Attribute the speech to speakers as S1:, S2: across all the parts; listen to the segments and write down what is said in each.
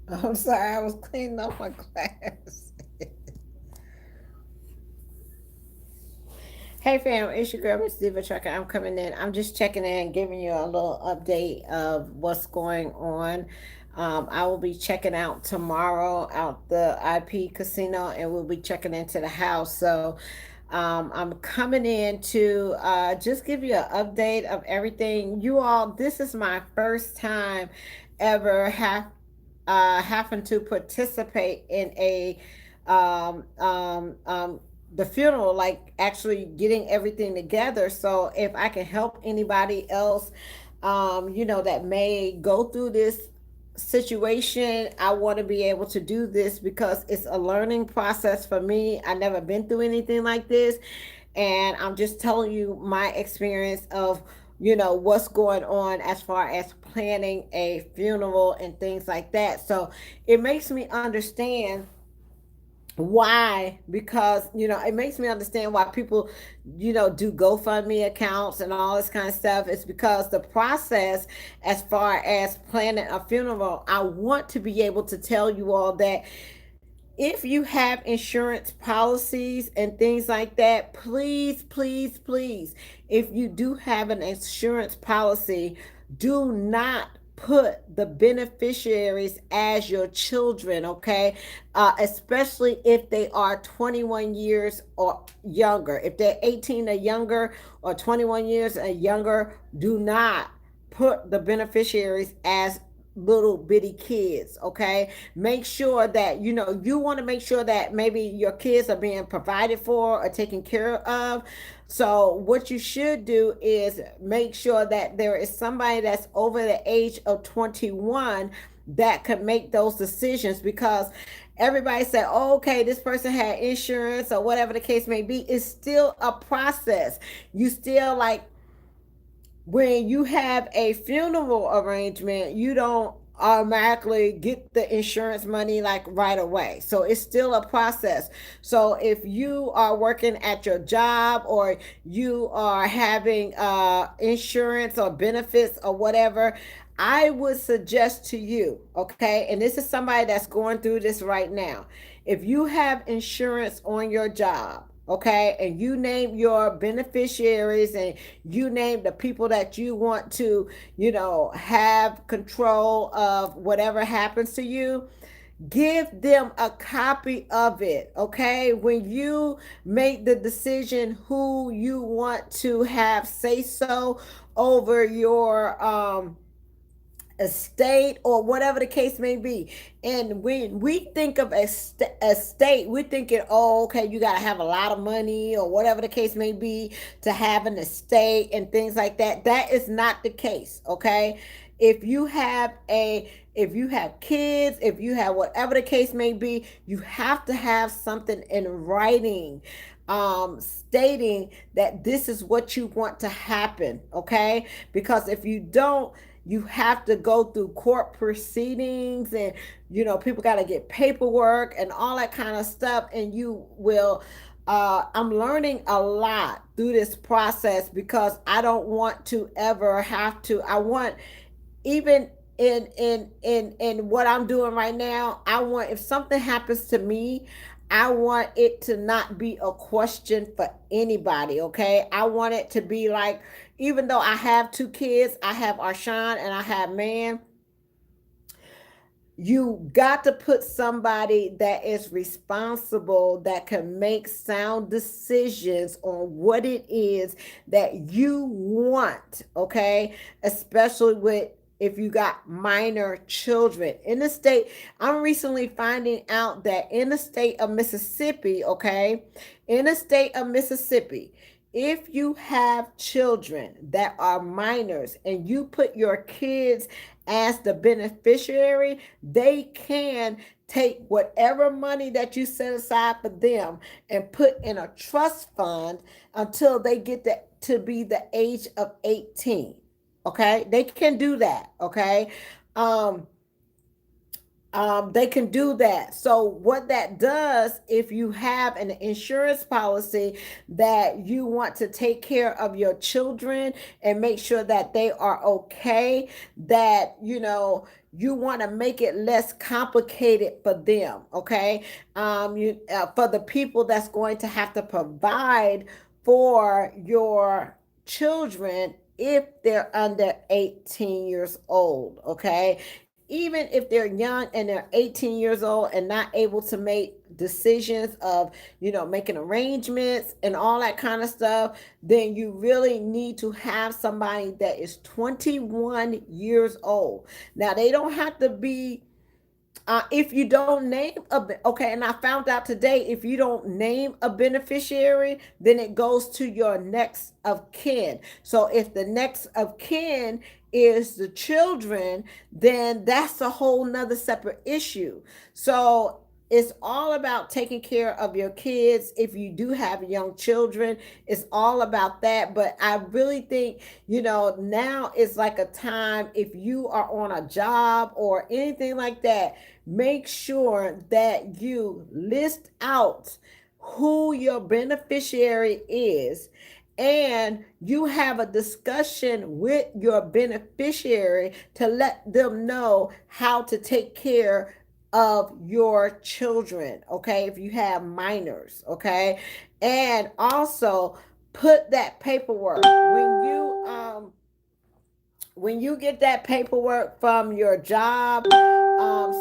S1: I'm sorry, I was cleaning up my glass. Hey fam, it's your girl Miss Diva Trucker. I'm coming in. I'm just checking in, giving you a little update of what's going on. I will be checking out tomorrow out the IP casino, and we'll be checking into the house. So I'm coming in to just give you an update of everything. You all, this is my first time ever having to participate in a um, um, um, the funeral, like actually getting everything together. So if I can help anybody else, that may go through this situation, I want to be able to do this because it's a learning process for me. I never been through anything like this, and I'm just telling you my experience of what's going on as far as planning a funeral and things like that. So it makes me understand why, because it makes me understand why people do GoFundMe accounts and all this kind of stuff. It's because the process as far as planning a funeral, I want to be able to tell you all that if you have insurance policies and things like that, please, please, please, if you do have an insurance policy, do not put the beneficiaries as your children, okay? Especially if they are 21 years or younger. If they're 18 or younger or 21 years or younger, do not put the beneficiaries as little bitty kids. Okay, make sure that you want to make sure that maybe your kids are being provided for or taken care of. So what you should do is make sure that there is somebody that's over the age of 21 that could make those decisions, because everybody said, oh, okay, this person had insurance or whatever the case may be. It's still a process. You still, like, when you have a funeral arrangement, you don't automatically get the insurance money like right away. So it's still a process. So if you are working at your job, or you are having insurance or benefits or whatever, I would suggest to you, okay, and this is somebody that's going through this right now. If you have insurance on your job, okay, and you name your beneficiaries, and you name the people that you want to have control of whatever happens to you, give them a copy of it. Okay, when you make the decision who you want to have say so over your estate or whatever the case may be. And when we think of estate, we're thinking, oh, okay, you got to have a lot of money or whatever the case may be to have an estate and things like that. That is not the case. Okay, if you have kids, if you have whatever the case may be, you have to have something in writing, stating that this is what you want to happen. Okay, because if you don't, you have to go through court proceedings, and people got to get paperwork and all that kind of stuff, and you will I'm learning a lot through this process, because I don't want to ever have to. I want, even in what I'm doing right now, I want, if something happens to me, I want it to not be a question for anybody. Okay, I want it to be like, even though I have two kids, I have Arshawn and I have Man, you got to put somebody that is responsible, that can make sound decisions on what it is that you want. Okay, especially with, if you got minor children in the state. I'm recently finding out that in the state of Mississippi, okay, in the state of Mississippi, if you have children that are minors and you put your kids as the beneficiary, they can take whatever money that you set aside for them and put in a trust fund until they get to be the age of 18. Okay, they can do that. Okay, um, they can do that. So what that does, if you have an insurance policy that you want to take care of your children and make sure that they are okay, that you want to make it less complicated for them, okay? You For the people that's going to have to provide for your children if they're under 18 years old, okay? Even if they're young and they're 18 years old and not able to make decisions of, making arrangements and all that kind of stuff, then you really need to have somebody that is 21 years old. Now, they don't have to be, if you don't name okay, and I found out today, if you don't name a beneficiary, then it goes to your next of kin. So if the next of kin is the children, then that's a whole nother separate issue. So it's all about taking care of your kids. If you do have young children, it's all about that. But I really think, now it's like a time, if you are on a job or anything like that, make sure that you list out who your beneficiary is, and you have a discussion with your beneficiary to let them know how to take care of your children, okay? If you have minors, okay? And also put that paperwork when you get that paperwork from your job,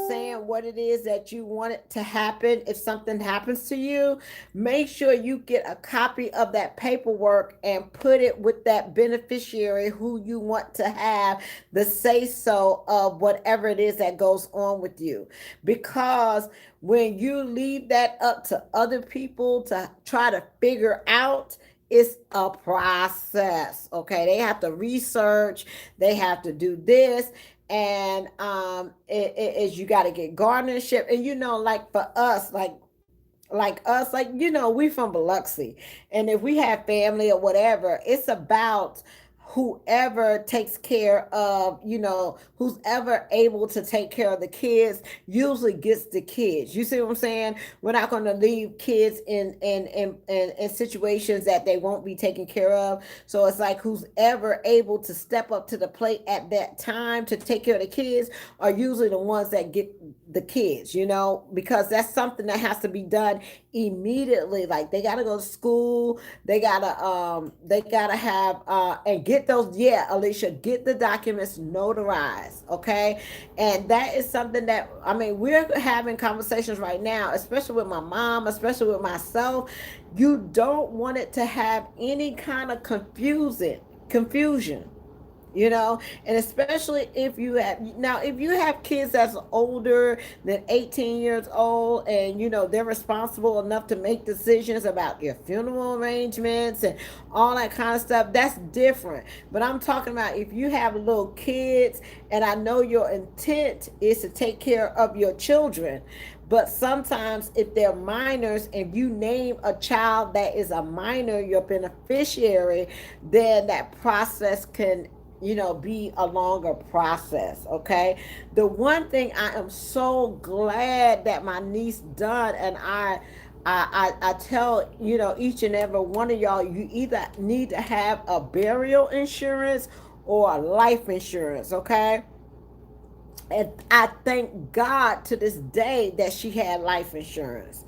S1: saying what it is that you want it to happen if something happens to you, make sure you get a copy of that paperwork and put it with that beneficiary who you want to have the say so of whatever it is that goes on with you. Because when you leave that up to other people to try to figure out, it's a process, okay? They have to research, they have to do this, and you got to get guardianship. And like for us, we from Biloxi, and if we have family or whatever, it's about whoever takes care of, who's ever able to take care of the kids usually gets the kids. You see what I'm saying? We're not going to leave kids in situations that they won't be taken care of. So it's like who's ever able to step up to the plate at that time to take care of the kids are usually the ones that get the kids, because that's something that has to be done immediately. Like they got to go to school, they gotta have and get those, yeah, Alicia, get the documents notarized, okay? And that is something that, I mean, we're having conversations right now, especially with my mom, especially with myself. You don't want it to have any kind of confusion, and especially if you have kids that's older than 18 years old, and they're responsible enough to make decisions about your funeral arrangements and all that kind of stuff, that's different. But I'm talking about if you have little kids, and I know your intent is to take care of your children, but sometimes if they're minors and you name a child that is a minor, your beneficiary, then that process can be a longer process, okay? The one thing I am so glad that my niece done, and I tell each and every one of y'all, you either need to have a burial insurance or a life insurance, okay? And I thank God to this day that she had life insurance.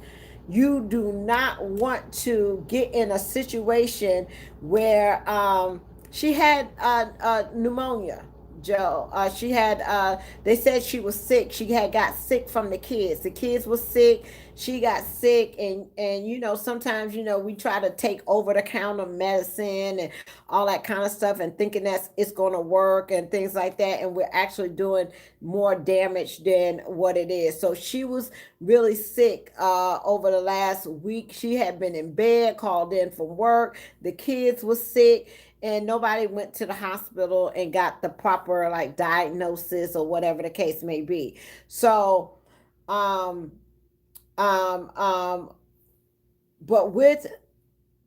S1: You do not want to get in a situation where she had pneumonia, Joe. She had, they said she was sick. She had got sick from the kids. The kids were sick. She got sick, and sometimes we try to take over the counter medicine and all that kind of stuff, and thinking that it's going to work and things like that, and we're actually doing more damage than what it is. So she was really sick over the last week. She had been in bed, called in from work. The kids were sick, and nobody went to the hospital and got the proper like diagnosis or whatever the case may be. So um um um but with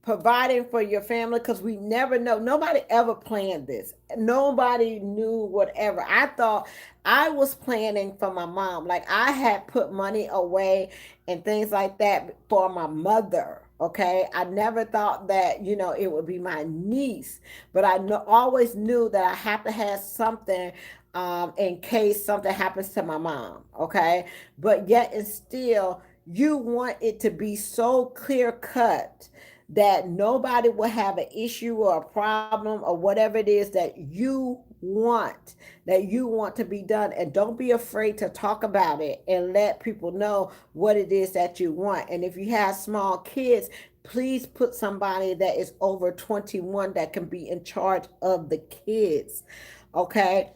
S1: providing for your family, because we never know, nobody ever planned this, nobody knew whatever. I thought I was planning for my mom, like I had put money away and things like that for my mother, okay? I never thought that it would be my niece, but always knew that I have to have something in case something happens to my mom. Okay. But yet and still, you want it to be so clear cut that nobody will have an issue or a problem or whatever it is that you want to be done, and don't be afraid to talk about it and let people know what it is that you want. And if you have small kids, please put somebody that is over 21 that can be in charge of the kids. Okay.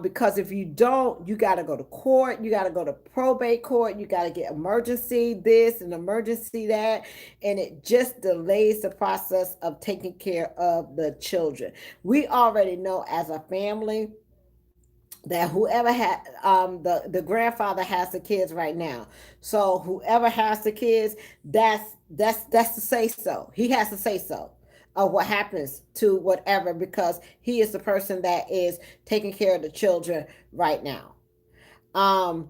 S1: Because if you don't, you got to go to court, you got to go to probate court, you got to get emergency this and emergency that, and it just delays the process of taking care of the children. We already know as a family that whoever had the grandfather has the kids right now. So whoever has the kids, that's to say so. He has to say so of what happens to whatever, because he is the person that is taking care of the children right now. Um,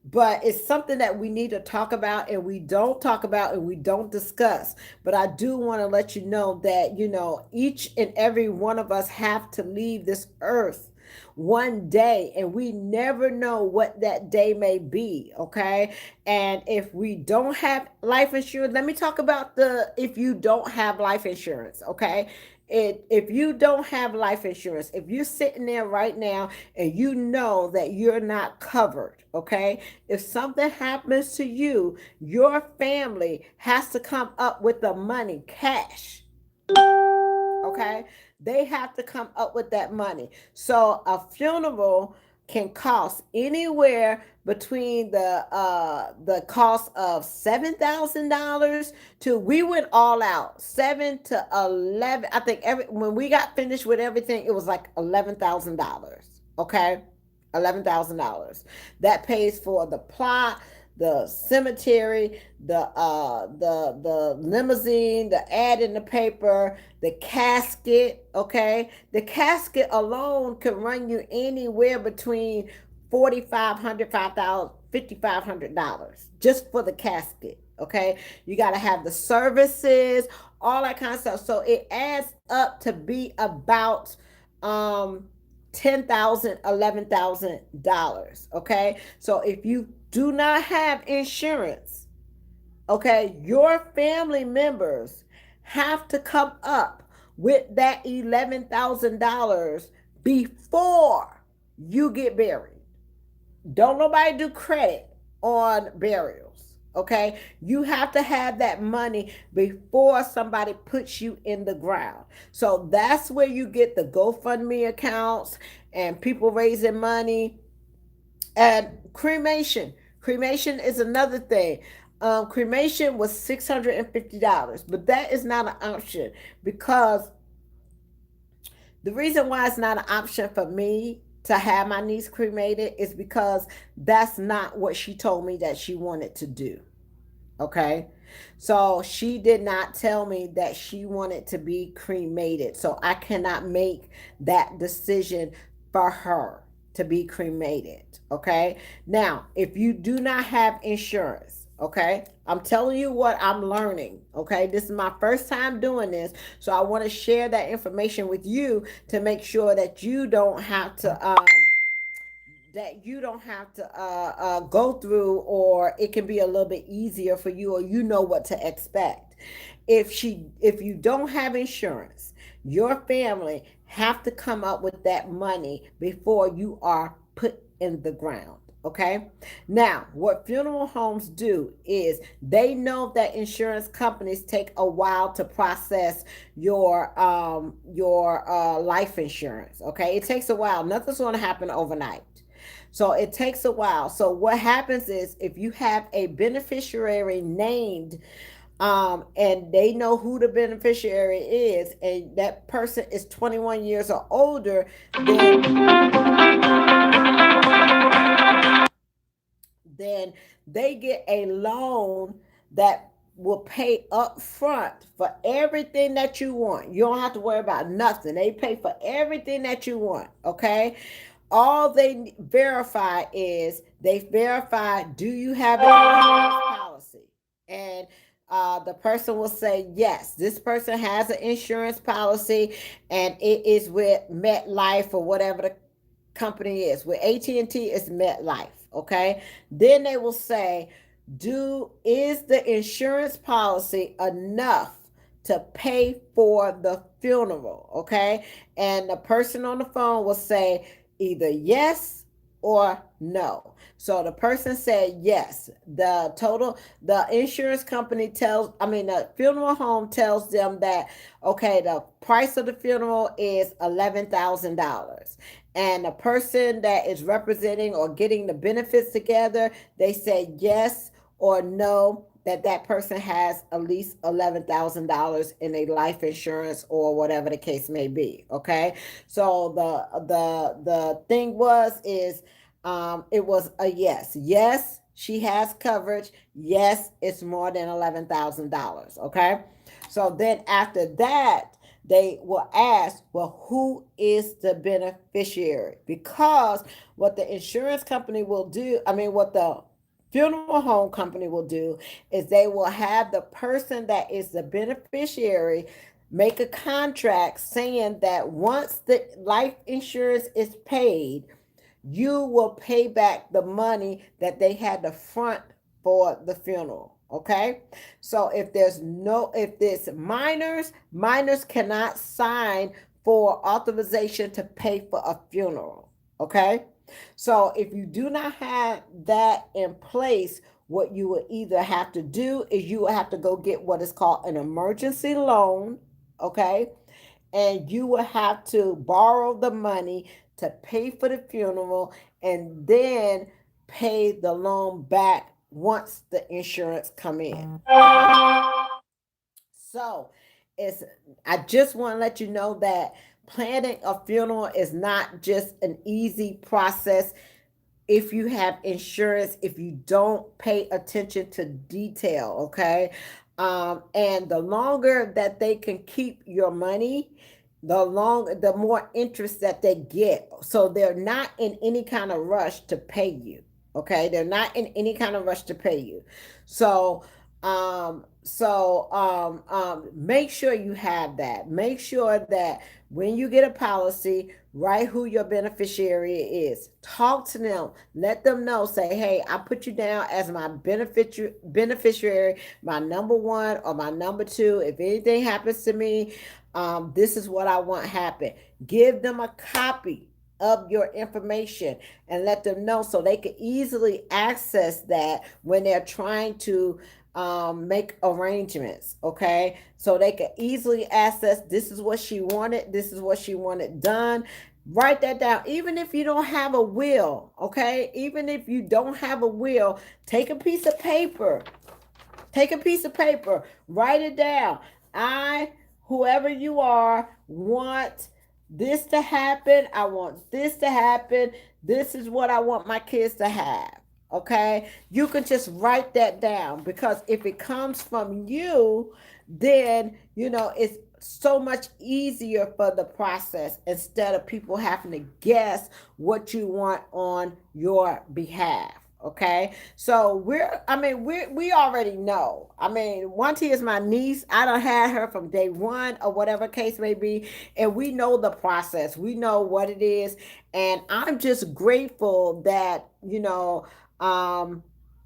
S1: but it's something that we need to talk about, and we don't talk about and we don't discuss. But I do want to let you know that, each and every one of us have to leave this earth one day, and we never know what that day may be. Okay. And if we don't have life insurance, let me talk about the if you don't have life insurance. Okay. If you don't have life insurance, if you're sitting there right now and you know that you're not covered, okay, if something happens to you, your family has to come up with the money, cash. Okay, they have to come up with that money. So a funeral can cost anywhere between the cost of $7,000 to, we went all out, 7 to 11. I think every when we got finished with everything, it was like $11,000. Okay, $11,000. That pays for the plot, the cemetery, the limousine, the ad in the paper, the casket. Okay, the casket alone can run you anywhere between 4,500, 5,000, $5,500 just for the casket. Okay, you got to have the services, all that kind of stuff. So it adds up to be about um 10,000, $11,000. Okay, so if you do not have insurance, okay, your family members have to come up with that $11,000 before you get buried. Don't nobody do credit on burials. Okay, you have to have that money before somebody puts you in the ground. So that's where you get the GoFundMe accounts and people raising money. And cremation is another thing. Cremation was $650, but that is not an option, because the reason why it's not an option for me to have my niece cremated is because that's not what she told me that she wanted to do. Okay. So she did not tell me that she wanted to be cremated. So I cannot make that decision for her to be cremated. Okay. Now, if you do not have insurance, okay, I'm telling you what I'm learning. Okay. This is my first time doing this. So I want to share that information with you to make sure that you don't have to go through, or it can be a little bit easier for you, or you know what to expect. If you don't have insurance, your family have to come up with that money before you are put in the ground. Okay. Now, what funeral homes do is they know that insurance companies take a while to process your life insurance. Okay, it takes a while. Nothing's going to happen overnight. So it takes a while. So what happens is, if you have a beneficiary named, and they know who the beneficiary is, and that person is 21 years or older, then they get a loan that will pay up front for everything that you want. You don't have to worry about nothing. They pay for everything that you want. Okay. All they verify is they verify, do you have an insurance policy? And the person will say, yes, this person has an insurance policy, and it is with MetLife or whatever the company is. With AT&T, it's MetLife. Okay. Then they will say, is the insurance policy enough to pay for the funeral? Okay. And the person on the phone will say either yes or no. So the person said yes. The insurance company the funeral home tells them that, okay, the price of the funeral is $11,000. And the person that is representing or getting the benefits together, they say yes or no, that person has at least $11,000 in a life insurance or whatever the case may be. Okay, so the thing is it was a yes. Yes, she has coverage. Yes, it's more than $11,000. Okay, so then after that, they will ask, well, who is the beneficiary? Because what the insurance company will do, what the funeral home company will do, is they will have the person that is the beneficiary make a contract saying that once the life insurance is paid, you will pay back the money that they had to front for the funeral. Okay, so if there's minors cannot sign for authorization to pay for a funeral. Okay, so if you do not have that in place, what you will either have to do is you will have to go get what is called an emergency loan. Okay, and you will have to borrow the money to pay for the funeral and then pay the loan back once the insurance come in. So it's I just want to let you know that planning a funeral is not just an easy process if you have insurance, if you don't pay attention to detail. Okay, and the longer that they can keep your money, the more interest that they get. So they're not in any kind of rush to pay you. Okay, they're not in any kind of rush to pay you. So make sure you have that. Make sure that when you get a policy, write who your beneficiary is. Talk to them. Let them know. Say, hey, I put you down as my beneficiary, my number one or my number two. If anything happens to me, this is what I want happen. Give them a copy of your information and let them know so they can easily access that when they're trying to make arrangements. Okay, so they can easily access, this is what she wanted, this is what she wanted done. Write that down. Even if you don't have a will, okay, even if you don't have a will, take a piece of paper. Take a piece of paper, write it down. I, whoever you are, want this to happen. I want this to happen. This is what I want my kids to have. Okay? You can just write that down, because if it comes from you, then, it's so much easier for the process instead of people having to guess what you want on your behalf. Okay, so we already know. Wanty is my niece. I don't have her from day one or whatever case may be, and we know the process. We know what it is, and I'm just grateful that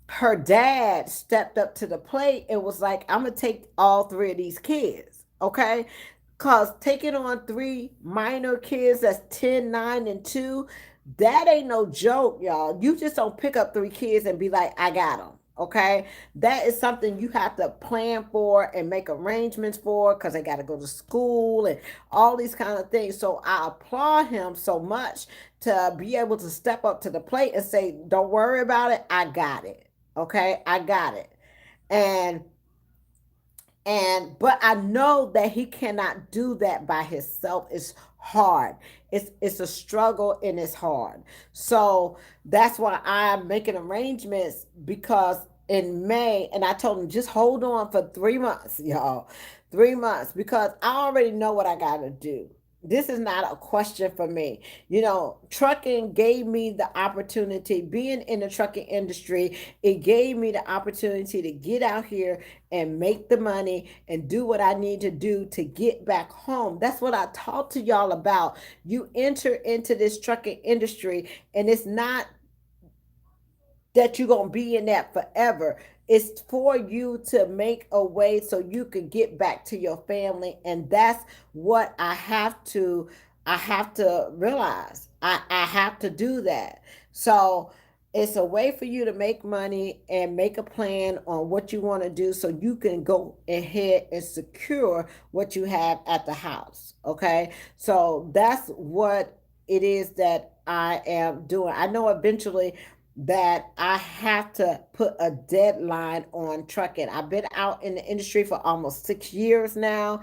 S1: her dad stepped up to the plate and was like, I'm gonna take all three of these kids. Okay, cause taking on three minor kids that's 10, 9, and 2, that ain't no joke, y'all. You just don't pick up three kids and be like, I got them. Okay, that is something you have to plan for and make arrangements for, because they got to go to school and all these kind of things. So I applaud him so much to be able to step up to the plate and say, don't worry about it, I got it. Okay, I got it. And but I know that he cannot do that by himself. It's hard. It's a struggle and it's hard. So that's why I'm making arrangements, because in May, and I told him just hold on for 3 months, y'all. 3 months, because I already know what I gotta do. This is not a question for me. Trucking gave me the opportunity, being in the trucking industry, it gave me the opportunity to get out here and make the money and do what I need to do to get back home. That's what I talked to y'all about. You enter into this trucking industry, and it's not that you're going to be in that forever. It's for you to make a way so you can get back to your family. And that's what I have to realize. I have to do that. So it's a way for you to make money and make a plan on what you want to do so you can go ahead and secure what you have at the house. Okay. So that's what it is that I am doing. I know eventually that I have to put a deadline on trucking. I've been out in the industry for almost 6 years now,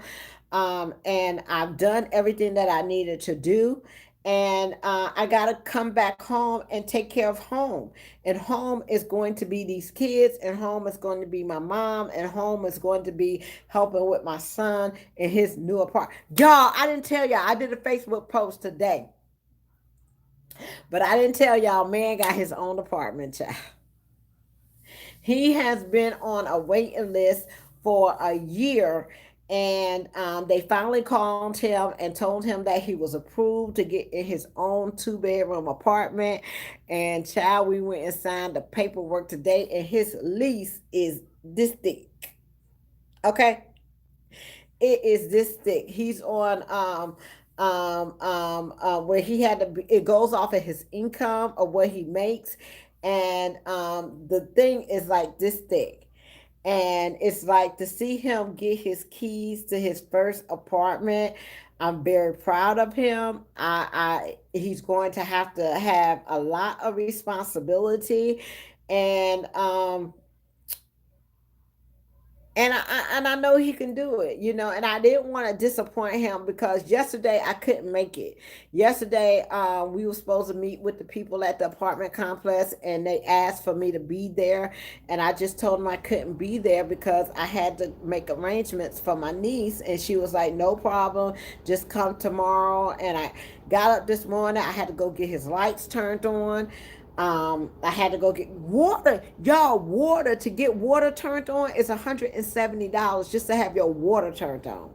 S1: and I've done everything that I needed to do. And I got to come back home and take care of home. And home is going to be these kids, and home is going to be my mom, and home is going to be helping with my son in his new apartment. Y'all, I didn't tell y'all, I did a Facebook post today, but I didn't tell y'all, man got his own apartment, child. He has been on a waiting list for a year, and they finally called him and told him that he was approved to get in his own two-bedroom apartment. And child, we went and signed the paperwork today, and his lease is this thick. Okay, it is this thick. He's on where he had to be, it goes off of his income or what he makes, and the thing is like this thick. And it's like to see him get his keys to his first apartment. I'm very proud of him. He's going to have a lot of responsibility, and and I know he can do it, and I didn't want to disappoint him because yesterday I couldn't make it. Yesterday, we were supposed to meet with the people at the apartment complex, and they asked for me to be there, and I just told them I couldn't be there because I had to make arrangements for my niece, and she was like, "No problem, just come tomorrow." And I got up this morning. I had to go get his lights turned on. I had to go get water. Y'all, water, to get water turned on is $170 just to have your water turned on.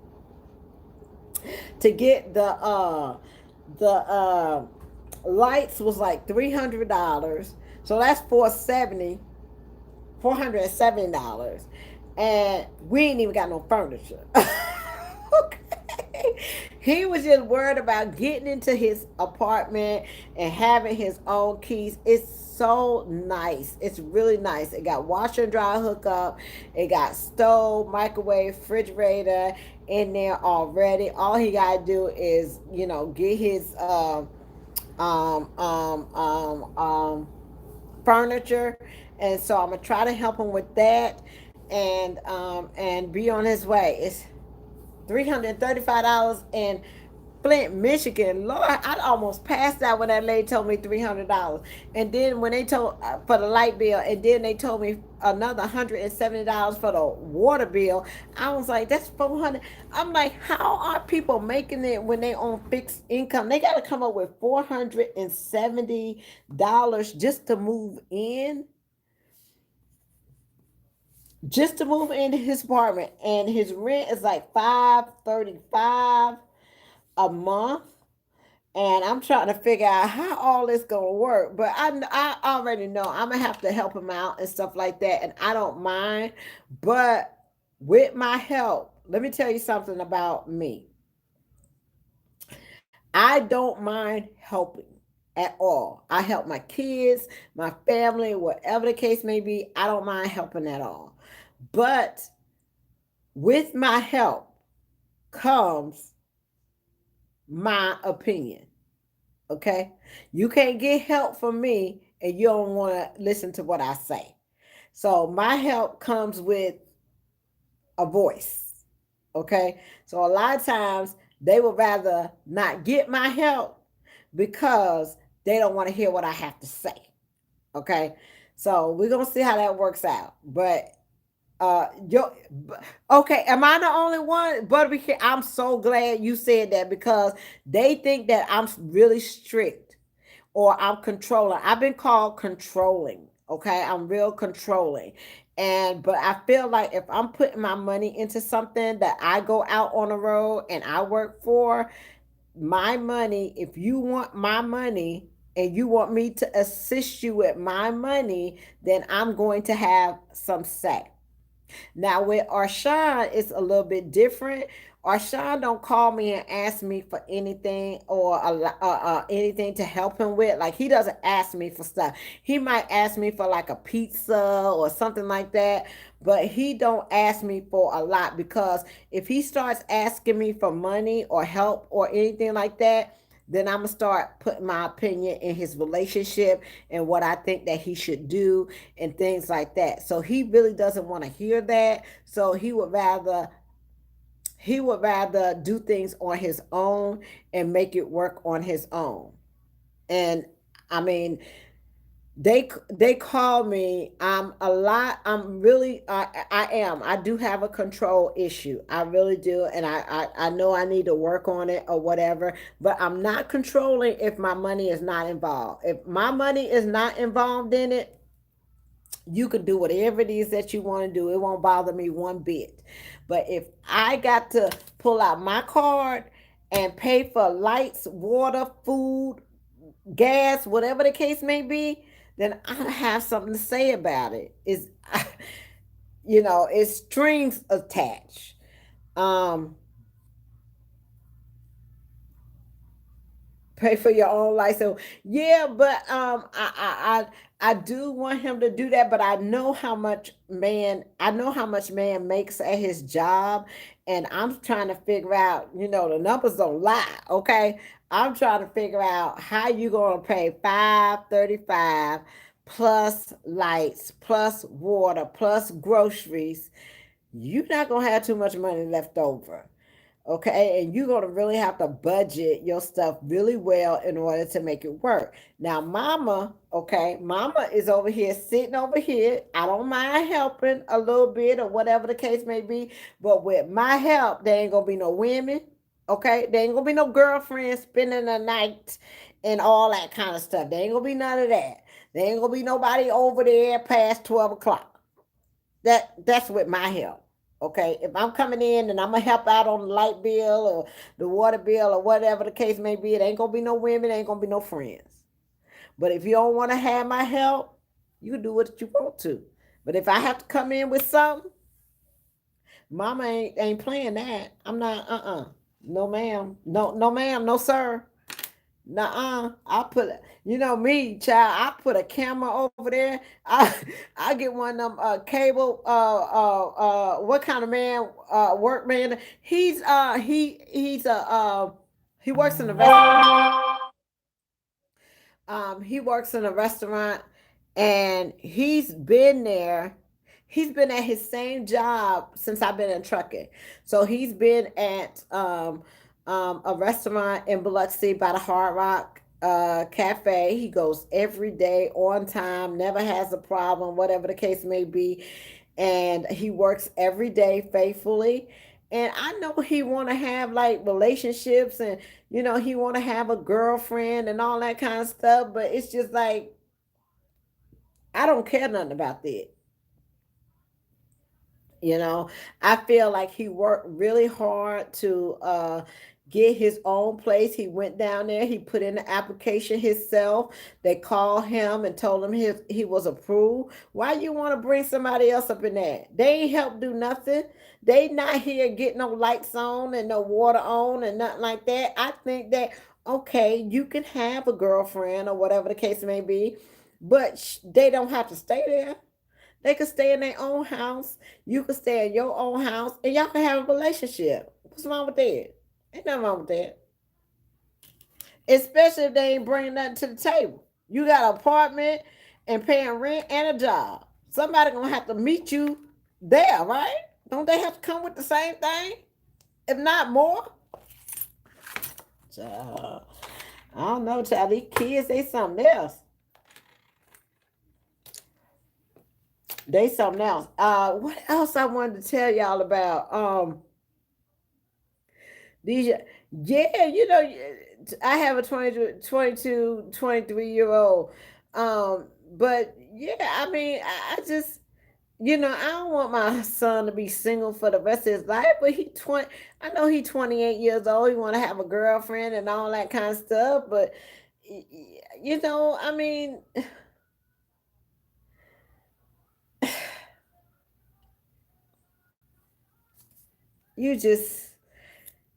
S1: To get the lights was like $300. So that's 470, $470. And we ain't even got no furniture. Okay. He was just worried about getting into his apartment and having his own keys. It's so nice. It's really nice. It got washer and dryer hookup. It got stove, microwave, refrigerator in there already. All he gotta do is, get his um, um, um, um, furniture. And so I'm gonna try to help him with that, and be on his way. It's $335 in Flint, Michigan. Lord, I almost passed out when that lady told me $300. And then when they told for the light bill, and then they told me another $170 for the water bill, I was like, that's 400. I'm like, how are people making it when they on fixed income? They got to come up with $470 just to move into his apartment, and his rent is like 535 a month. And I'm trying to figure out how all this gonna work, but I already know I'm gonna have to help him out and stuff like that, and I don't mind. But with my help, let me tell you something about me. I don't mind helping at all. I help my kids, my family, whatever the case may be. I don't mind helping at all. But with my help comes my opinion. Okay? You can't get help from me and you don't want to listen to what I say. So my help comes with a voice. Okay? So a lot of times they would rather not get my help because they don't want to hear what I have to say. Okay? So we're going to see how that works out. But Yo, okay, am I the only one? But I'm so glad you said that because they think that I'm really strict or I'm controlling. I've been called controlling. Okay, I'm real controlling. And but I feel like if I'm putting my money into something that I go out on the road and I work for, my money, if you want my money and you want me to assist you with my money, then I'm going to have some say. Now with Arshawn, it's a little bit different. Arshawn don't call me and ask me for anything or anything to help him with. Like he doesn't ask me for stuff. He might ask me for like a pizza or something like that, but he don't ask me for a lot because if he starts asking me for money or help or anything like that, then I'm gonna start putting my opinion in his relationship and what I think that he should do and things like that. So he really doesn't want to hear that. So he would rather do things on his own and make it work on his own. And I mean, they call me. I'm really I am. I do have a control issue. I really do, and I know I need to work on it or whatever. But I'm not controlling if my money is not involved. If my money is not involved in it, you can do whatever it is that you want to do. It won't bother me one bit. But if I got to pull out my card and pay for lights, water, food, gas, whatever the case may be, then I have something to say about it. It's strings attached. Um, Pay for your own life. So yeah, but I do want him to do that, but I know how much man makes at his job, and I'm trying to figure out, the numbers don't lie, okay? I'm trying to figure out how you gonna pay 535 plus lights, plus water, plus groceries. You're not gonna have too much money left over. Okay, and you're going to really have to budget your stuff really well in order to make it work. Now mama, okay, mama is over here sitting over here. I don't mind helping a little bit or whatever the case may be, but with my help there ain't gonna be no women. Okay, there ain't gonna be no girlfriends spending the night and all that kind of stuff. There ain't gonna be none of that. There ain't gonna be nobody over there past 12 o'clock. That's with my help. Okay, if I'm coming in and I'm gonna help out on the light bill or the water bill or whatever the case may be, it ain't gonna be no women, ain't gonna be no friends. But if you don't want to have my help, you can do what you want to. But if I have to come in with something, mama ain't playing that. I'm not. No ma'am. No ma'am. No sir. Nuh-uh. Me, child, I put a camera over there. I get one of them cable what kind of man work man. He's a he works in the restaurant. He works in a restaurant and he's been at his same job since I've been in trucking. So he's been at a restaurant in Biloxi by the Hard Rock Cafe. He goes every day on time, never has a problem, whatever the case may be. And he works every day faithfully. And I know he want to have like relationships and he want to have a girlfriend and all that kind of stuff, but it's just like I don't care nothing about that. You know, I feel like he worked really hard to get his own place. He went down there, he put in the application himself. They called him and told him he was approved. Why you want to bring somebody else up in there? They ain't help do nothing. They not here getting no lights on and no water on and nothing like that. I think that okay, you can have a girlfriend or whatever the case may be, but they don't have to stay there. They could stay in their own house. You could stay in your own house, and y'all can have a relationship. What's wrong with that? Ain't nothing wrong with that. Especially if they ain't bringing nothing to the table. You got an apartment and paying rent and a job. Somebody gonna have to meet you there, right? Don't they have to come with the same thing? If not more? Child, I don't know, child. These kids, they something else. They something else. What else I wanted to tell y'all about? These, yeah, I have a 23 year old. But yeah, I mean, I just, I don't want my son to be single for the rest of his life. But I know he's 28 years old. He want to have a girlfriend and all that kind of stuff. But I mean, you just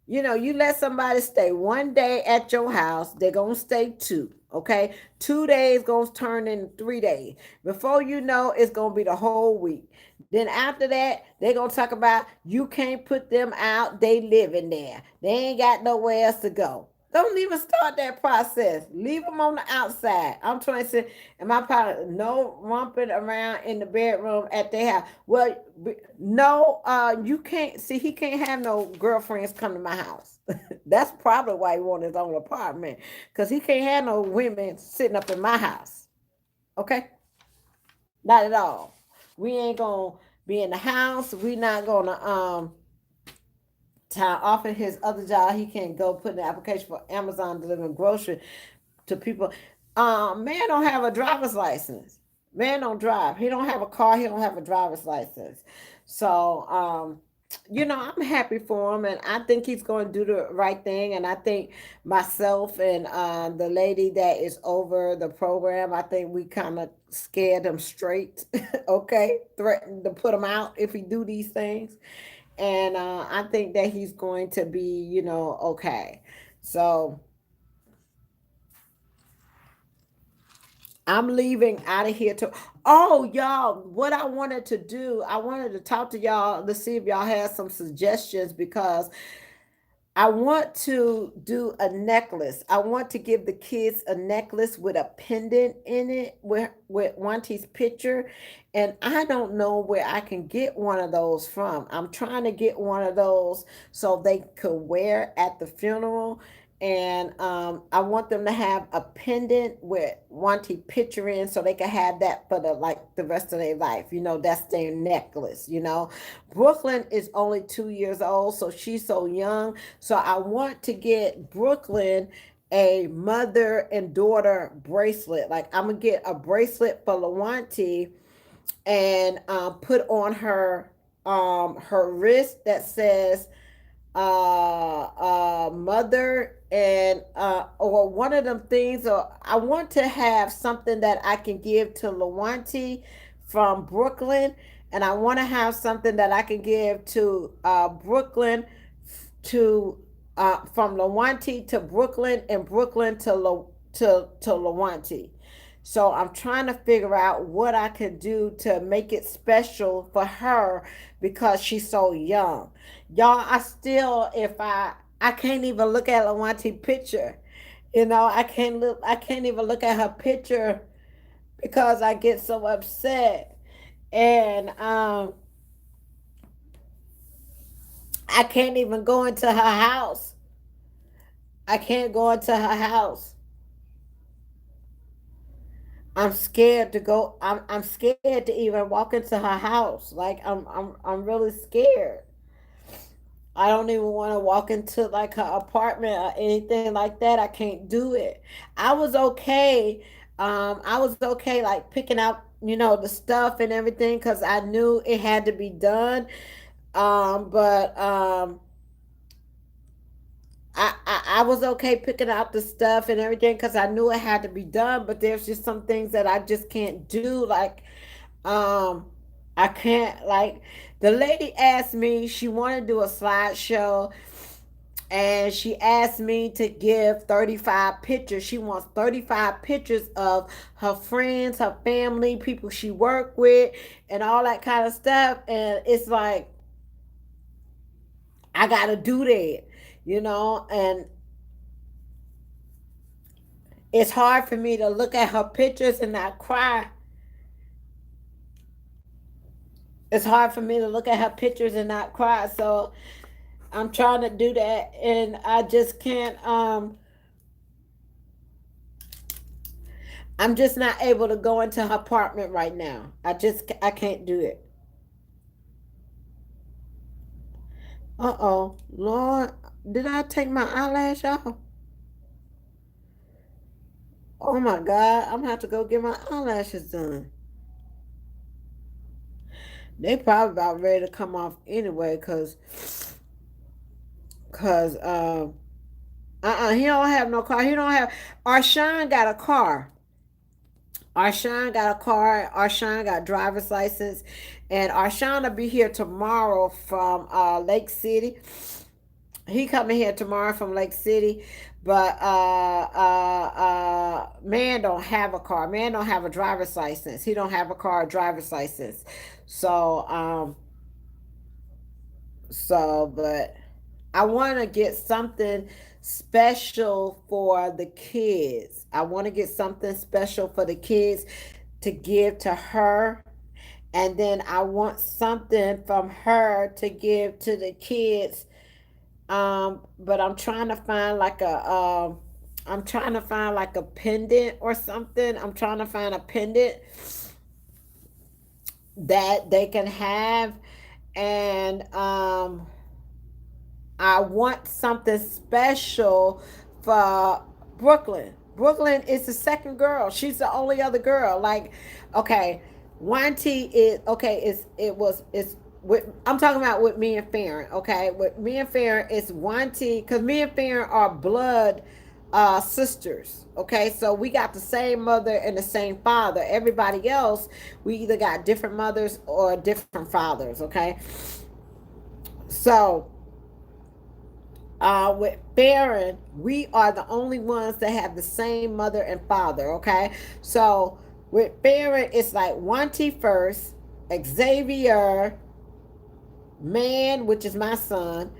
S1: you let somebody stay one day at your house, they're gonna stay two. Okay, 2 days gonna turn in 3 days. Before you know, it's gonna be the whole week. Then after that, they're gonna talk about you can't put them out. They live in there. They ain't got nowhere else to go. Don't even start that process. Leave them on the outside. I'm trying to say, and my partner, no romping around in the bedroom at their house. Well, no, you can't see. He can't have no girlfriends come to my house. That's probably why he want his own apartment, because he can't have no women sitting up in my house. Okay, not at all. We ain't gonna be in the house. We not gonna time off of his other job. He can't go put in an application for Amazon delivering grocery to people. Man don't have a driver's license. Man don't drive. He don't have a car. He don't have a driver's license. So, I'm happy for him, and I think he's going to do the right thing. And I think myself and the lady that is over the program, I think we kind of scared him straight. Okay, threatened to put him out if he do these things, and I think that he's going to be, okay. So I'm leaving out of here to. Oh, y'all, what I wanted to do, I wanted to talk to y'all to see if y'all had some suggestions, because I want to do a necklace. I want to give the kids a necklace with a pendant in it with Wanty's picture. And I don't know where I can get one of those from. I'm trying to get one of those so they could wear at the funeral. And I want them to have a pendant with Wanty picture in, so they can have that for the rest of their life. That's their necklace. Brooklyn is only 2 years old, so she's so young. So I want to get Brooklyn a mother and daughter bracelet. Like, I'm gonna get a bracelet for Lawanti and put on her wrist that says mother, and or one of them things. Or I want to have something that I can give to Lawanti from Brooklyn, and I want to have something that I can give to Brooklyn to from Lawanti to Brooklyn, and Brooklyn to Lawanti. So I'm trying to figure out what I could do to make it special for her, because she's so young. Y'all, I still, if I can't even look at Lawanti picture. I can't even look at her picture because I get so upset. And I can't even go into her house. I can't go into her house. I'm scared to go. I'm scared to even walk into her house. Like, I'm really scared. I don't even want to walk into like her apartment or anything like that. I can't do it. I was okay. I was okay like picking out, the stuff and everything, because I knew it had to be done. But I was okay picking out the stuff and everything because I knew it had to be done. But there's just some things that I just can't do. Like, um, I can't, like, the lady asked me, she wanted to do a slideshow, and she asked me to give 35 pictures. She wants 35 pictures of her friends, her family, people she worked with, and all that kind of stuff. And it's like, I gotta do that, and it's hard for me to look at her pictures and not cry. It's hard for me to look at her pictures and not cry. So I'm trying to do that, and I just can't. I'm just not able to go into her apartment right now. I can't do it. Uh-oh. Lord, did I take my eyelash off? Oh my God, I'm gonna have to go get my eyelashes done. They probably about ready to come off anyway, cause he don't have no car. He don't have. Arshawn got a car. Arshawn got a car. Arshawn got a driver's license, and Arshawn will be here tomorrow from Lake City. He coming here tomorrow from Lake City, but man don't have a car. Man don't have a driver's license. He don't have a car or driver's license. So but I want to get something special for the kids. I want to get something special for the kids to give to her. And then I want something from her to give to the kids. But I'm trying to find like a pendant or something. I'm trying to find a pendant that they can have. And I want something special for Brooklyn. Brooklyn is the second girl. She's the only other girl. Like, okay, Wanty is okay. It's with I'm talking about with me and Farron. Okay, with me and Farron, it's Wanty because me and Farron are blood sisters. Okay, so we got the same mother and the same father. Everybody else, we either got different mothers or different fathers. Okay, so with Farron, we are the only ones that have the same mother and father. Okay, so with Farron, it's like Wanty first, Xavier, Man, which is my son,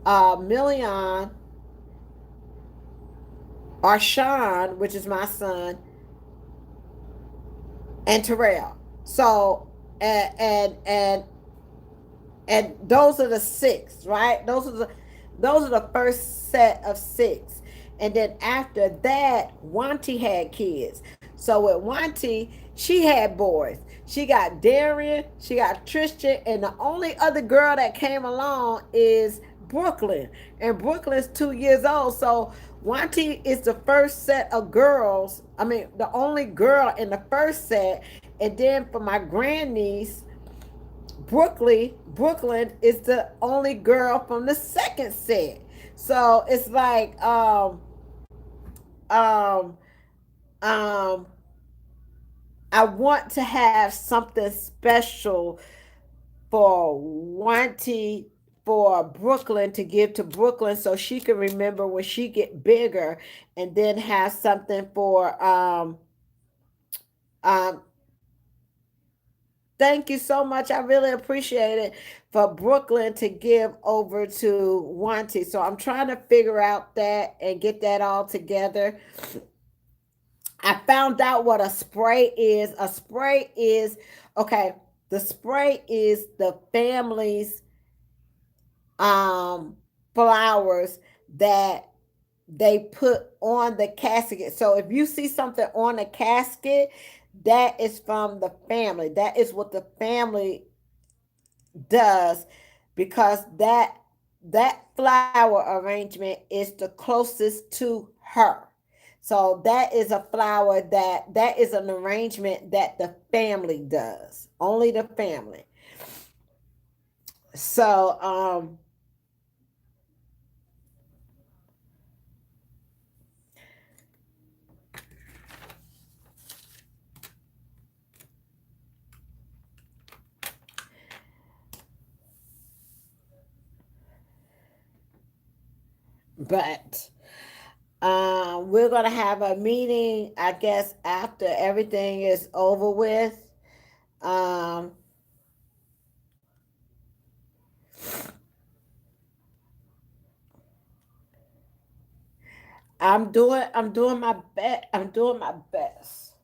S1: Million, Arshawn, which is my son, and Terrell. So and those are the six, right? Those are the first set of six. And then after that, Wanty had kids. So with Wanty, she had boys. She got Darian, she got Tristan, and the only other girl that came along is Brooklyn. And Brooklyn's 2 years old. So Wanty is the first set of girls. I mean, the only girl in the first set. And then for my grandniece, Brooklyn is the only girl from the second set. So it's like um um I want to have something special for Wanty for Brooklyn to give to Brooklyn so she can remember when she get bigger, and then have something for um thank you so much. I really appreciate it for Brooklyn to give over to Wanty. So I'm trying to figure out that and get that all together. I found out what a spray is. A spray is okay. The spray is the family's um flowers that they put on the casket. So if you see something on a casket, that is from the family. That is what the family does, because that flower arrangement is the closest to her. So that is a flower that is an arrangement that the family does, only the family. So but we're gonna have a meeting, I guess, after everything is over with. um I'm doing my best. I'm doing my best.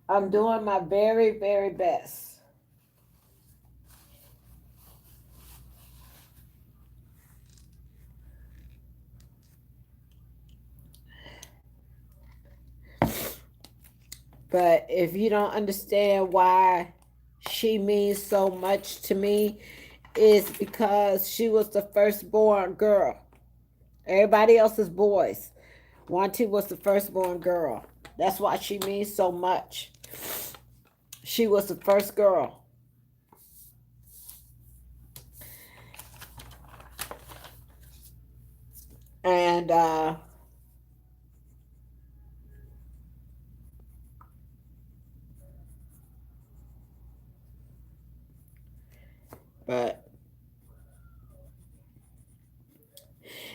S1: I'm doing my very, very best. But if you don't understand why she means so much to me, is because she was the firstborn girl. Everybody else is boys. Wanty was the firstborn girl. That's why she means so much. She was the first girl. And but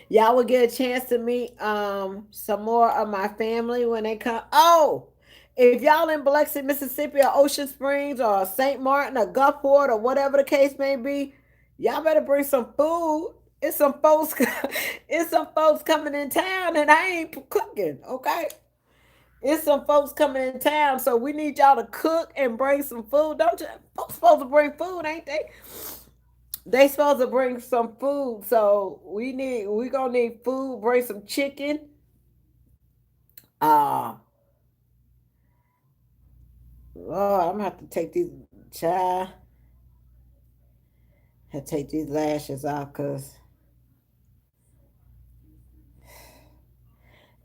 S1: y'all will get a chance to meet some more of my family when they come. Oh, if y'all in Biloxi, Mississippi, or Ocean Springs, or St. Martin, or Gulfport, or whatever the case may be, y'all better bring some food. It's some folks, it's some folks coming in town, and I ain't cooking. Okay, it's some folks coming in town, so we need y'all to cook and bring some food. Don't you? Folks supposed to bring food, ain't they? They supposed to bring some food, so we gonna need food. Bring some chicken. Uh Lord, I'm gonna have to take these child. Have to take these lashes off because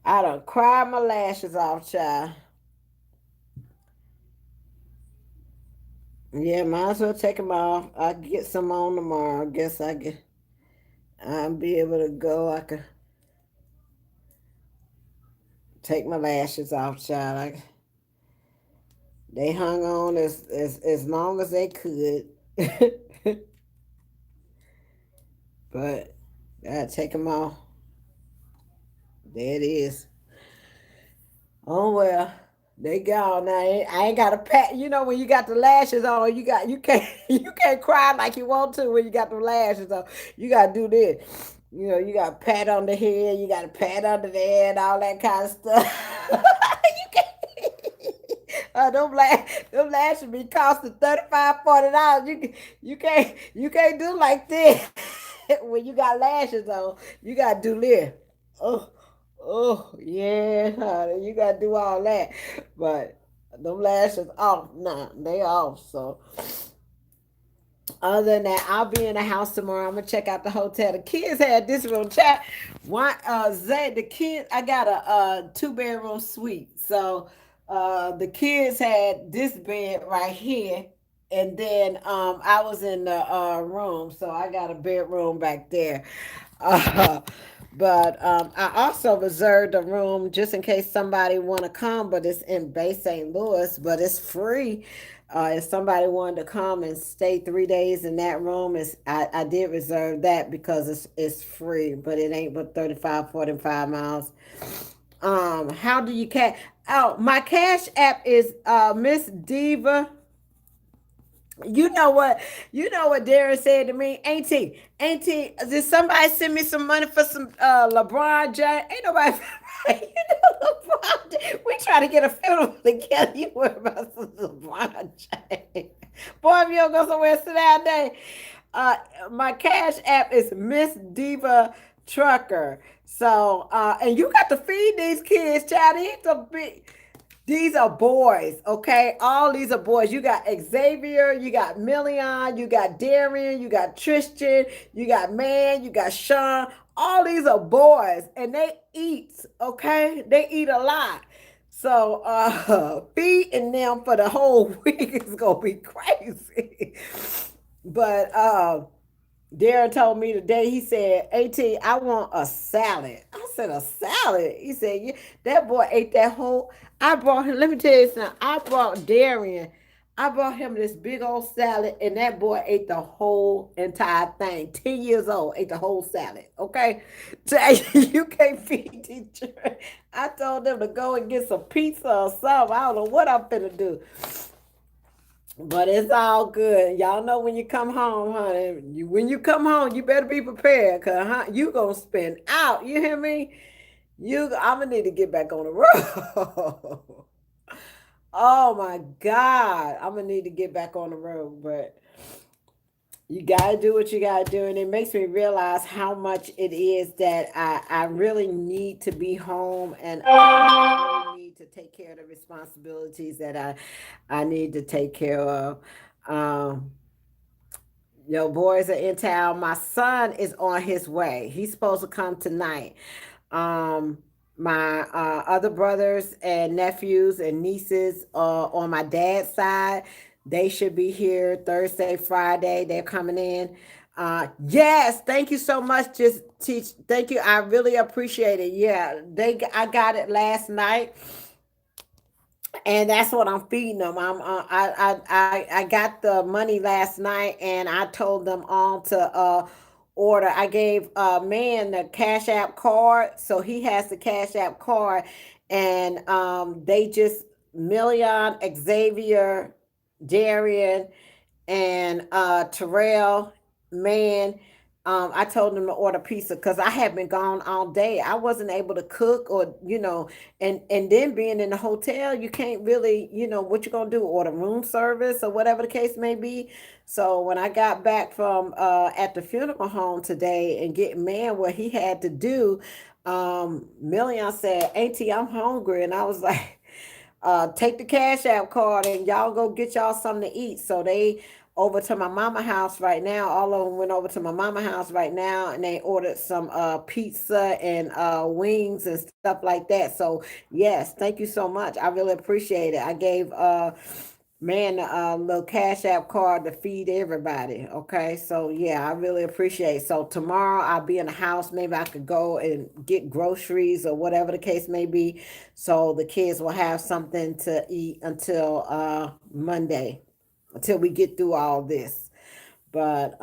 S1: I done cried my lashes off, child. Yeah, might as well take them off. I can get some on tomorrow. I guess I'll be able to go. I could take my lashes off, child. They hung on as long as they could. But I gotta take them off. There it is. Oh well, they gone now. I ain't got to pat. You know when you got the lashes on, you can't you can't cry like you want to when you got the lashes on. You gotta do this. You know you got to pat on the head. You got to pat under the head, all that kind of stuff. You can't. Them lashes be costing $35, $40. You can't do like this when you got lashes on. You gotta do this. Oh, oh, yeah, honey, you gotta do all that. But them lashes off, nah, they off. So other than that, I'll be in the house tomorrow. I'm gonna check out the hotel. The kids had this room chat. One Zay, the kids, I got a 2 bedroom suite. So the kids had this bed right here. And then I was in the room, so I got a bedroom back there. Uh, but I also reserved a room just in case somebody want to come. But it's in Bay St. Louis, but it's free. If somebody wanted to come and stay 3 days in that room, I did reserve that because it's free, but it ain't but 35, 45 miles. How do you cash? Oh, my cash app is Miss Diva. You know what Darren said to me? Auntie, did somebody send me some money for some LeBron James? Ain't nobody LeBron James. We try to get a funeral together. You worry about some LeBron James. Boy, if you don't go somewhere and sit down there. Uh, my cash app is Miss Diva Trucker. So and you got to feed these kids, child. These are boys, okay? All these are boys. You got Xavier, you got Million, you got Darian, you got Tristan, you got Man, you got Sean. All these are boys, and they eat, okay? They eat a lot. So feeding them for the whole week is gonna be crazy. But Darren told me today, he said, AT, I want a salad. I said, a salad? He said, yeah, that boy ate that whole. I brought him, let me tell you something. I brought him this big old salad, and that boy ate the whole entire thing. 10 years old, ate the whole salad. Okay? So, you can't feed these children. I told them to go and get some pizza or something. I don't know what I'm finna do. But it's all good. Y'all know when you come home, honey. When you come home, you better be prepared, cause you gonna spend out. You hear me? I'm gonna need to get back on the road. Oh my God, I'm gonna need to get back on the road. But you gotta do what you gotta do, and it makes me realize how much it is that I really need to be home, and I really need to take care of the responsibilities that I need to take care of. Um, Your boys are in town. My son is on his way. He's supposed to come tonight. Um, my other brothers and nephews and nieces on my dad's side, they should be here Thursday, Friday. They're coming in. Yes, thank you so much. Just teach. Thank you. I really appreciate it. Yeah, I got it last night, and that's what I'm feeding them. I got the money last night, and I told them all to order. I gave man the Cash App card, so he has the Cash App card, and they just Million, Xavier, Darian, and Terrell, man, I told them to order pizza because I had been gone all day. I wasn't able to cook, or and then being in the hotel, you can't really, what you gonna do? Order room service or whatever the case may be. So when I got back from at the funeral home today and getting man what he had to do, Million said, "Auntie, I'm hungry," and I was like, take the Cash App card and y'all go get y'all something to eat. So they over to my mama house right now. All of them went over to my mama house right now, and they ordered some pizza and wings and stuff like that. So yes, thank you so much. I really appreciate it. I gave man a little Cash App card to feed everybody. Okay, so yeah, I really appreciate it. So tomorrow I'll be in the house. Maybe I could go and get groceries or whatever the case may be, so the kids will have something to eat until Monday, until we get through all this. But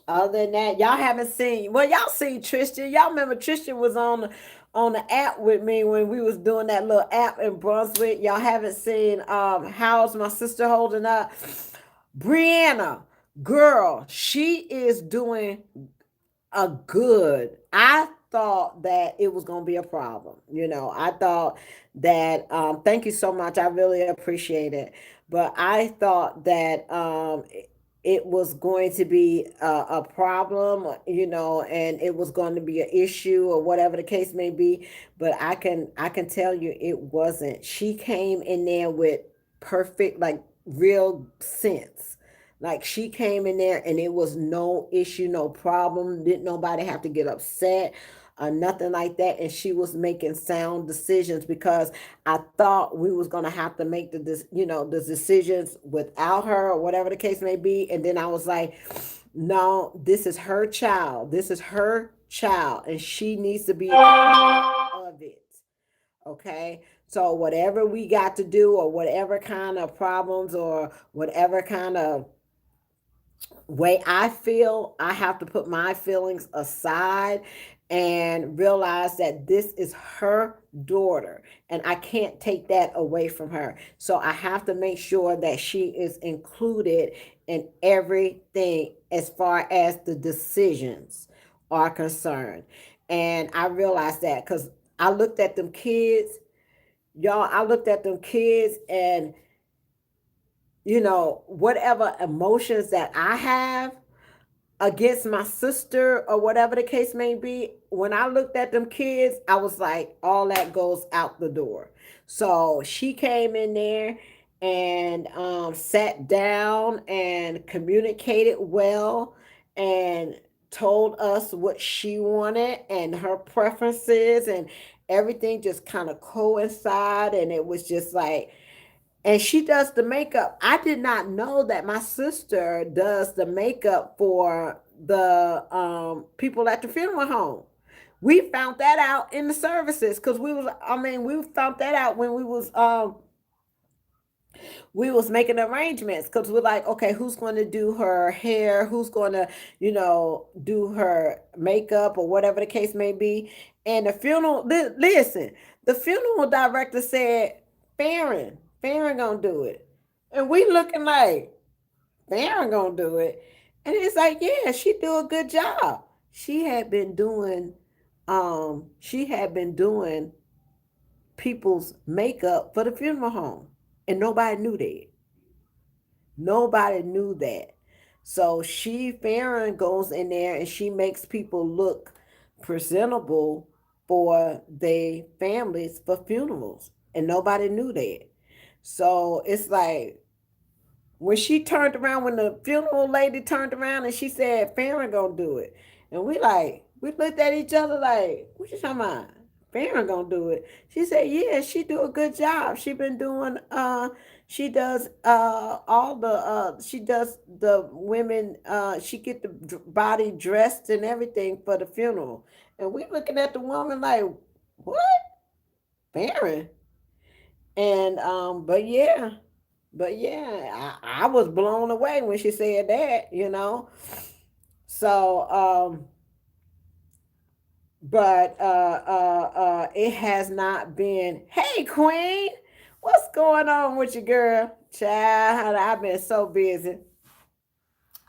S1: other than that, y'all haven't seen. Well, y'all seen Tristan. Y'all remember Tristan was on the app with me when we was doing that little app in Brunswick. Y'all haven't seen how's my sister holding up? Brianna, girl, she is doing a good. I thought that it was going to be a problem. I thought that, thank you so much. I really appreciate it. But I thought that it was going to be a problem, and it was going to be an issue or whatever the case may be. But I can tell you it wasn't. She came in there with perfect, like, real sense. Like, she came in there and it was no issue, no problem. Didn't nobody have to get upset or nothing like that. And she was making sound decisions, because I thought we was gonna have to make the decisions without her or whatever the case may be. And then I was like, no, this is her child. This is her child, and she needs to be of it. Okay. So whatever we got to do, or whatever kind of problems, or whatever kind of way I feel, I have to put my feelings aside and realize that this is her daughter, and I can't take that away from her. So I have to make sure that she is included in everything as far as the decisions are concerned. And I realized that because I looked at them kids, y'all, I looked at them kids, and whatever emotions that I have against my sister or whatever the case may be, when I looked at them kids, I was like, all that goes out the door. So she came in there and sat down and communicated well, and told us what she wanted and her preferences, and everything just kind of coincided, and it was just like, and she does the makeup. I did not know that my sister does the makeup for the people at the funeral home. We found that out in the services, because we found that out when we was making arrangements, because we're like, okay, who's going to do her hair, who's going to do her makeup or whatever the case may be. And the listen, the funeral director said, Farron gonna do it. And we looking like, Farron gonna do it. And it's like, yeah, she do a good job. She had been doing people's makeup for the funeral home, and nobody knew that. Nobody knew that. So Farron goes in there and she makes people look presentable for their families for funerals, and nobody knew that. So it's like when she turned around, when the funeral lady turned around and she said, Farron gonna do it. And we looked at each other like, what you talking about? Farron gonna do it. She said, yeah, she do a good job. She been doing, she does she does the women, she get the body dressed and everything for the funeral. And we looking at the woman like, what? Farron? And but yeah, I was blown away when she said that, you know. So it has not been, hey Queen, what's going on with you, girl? Child, I've been so busy.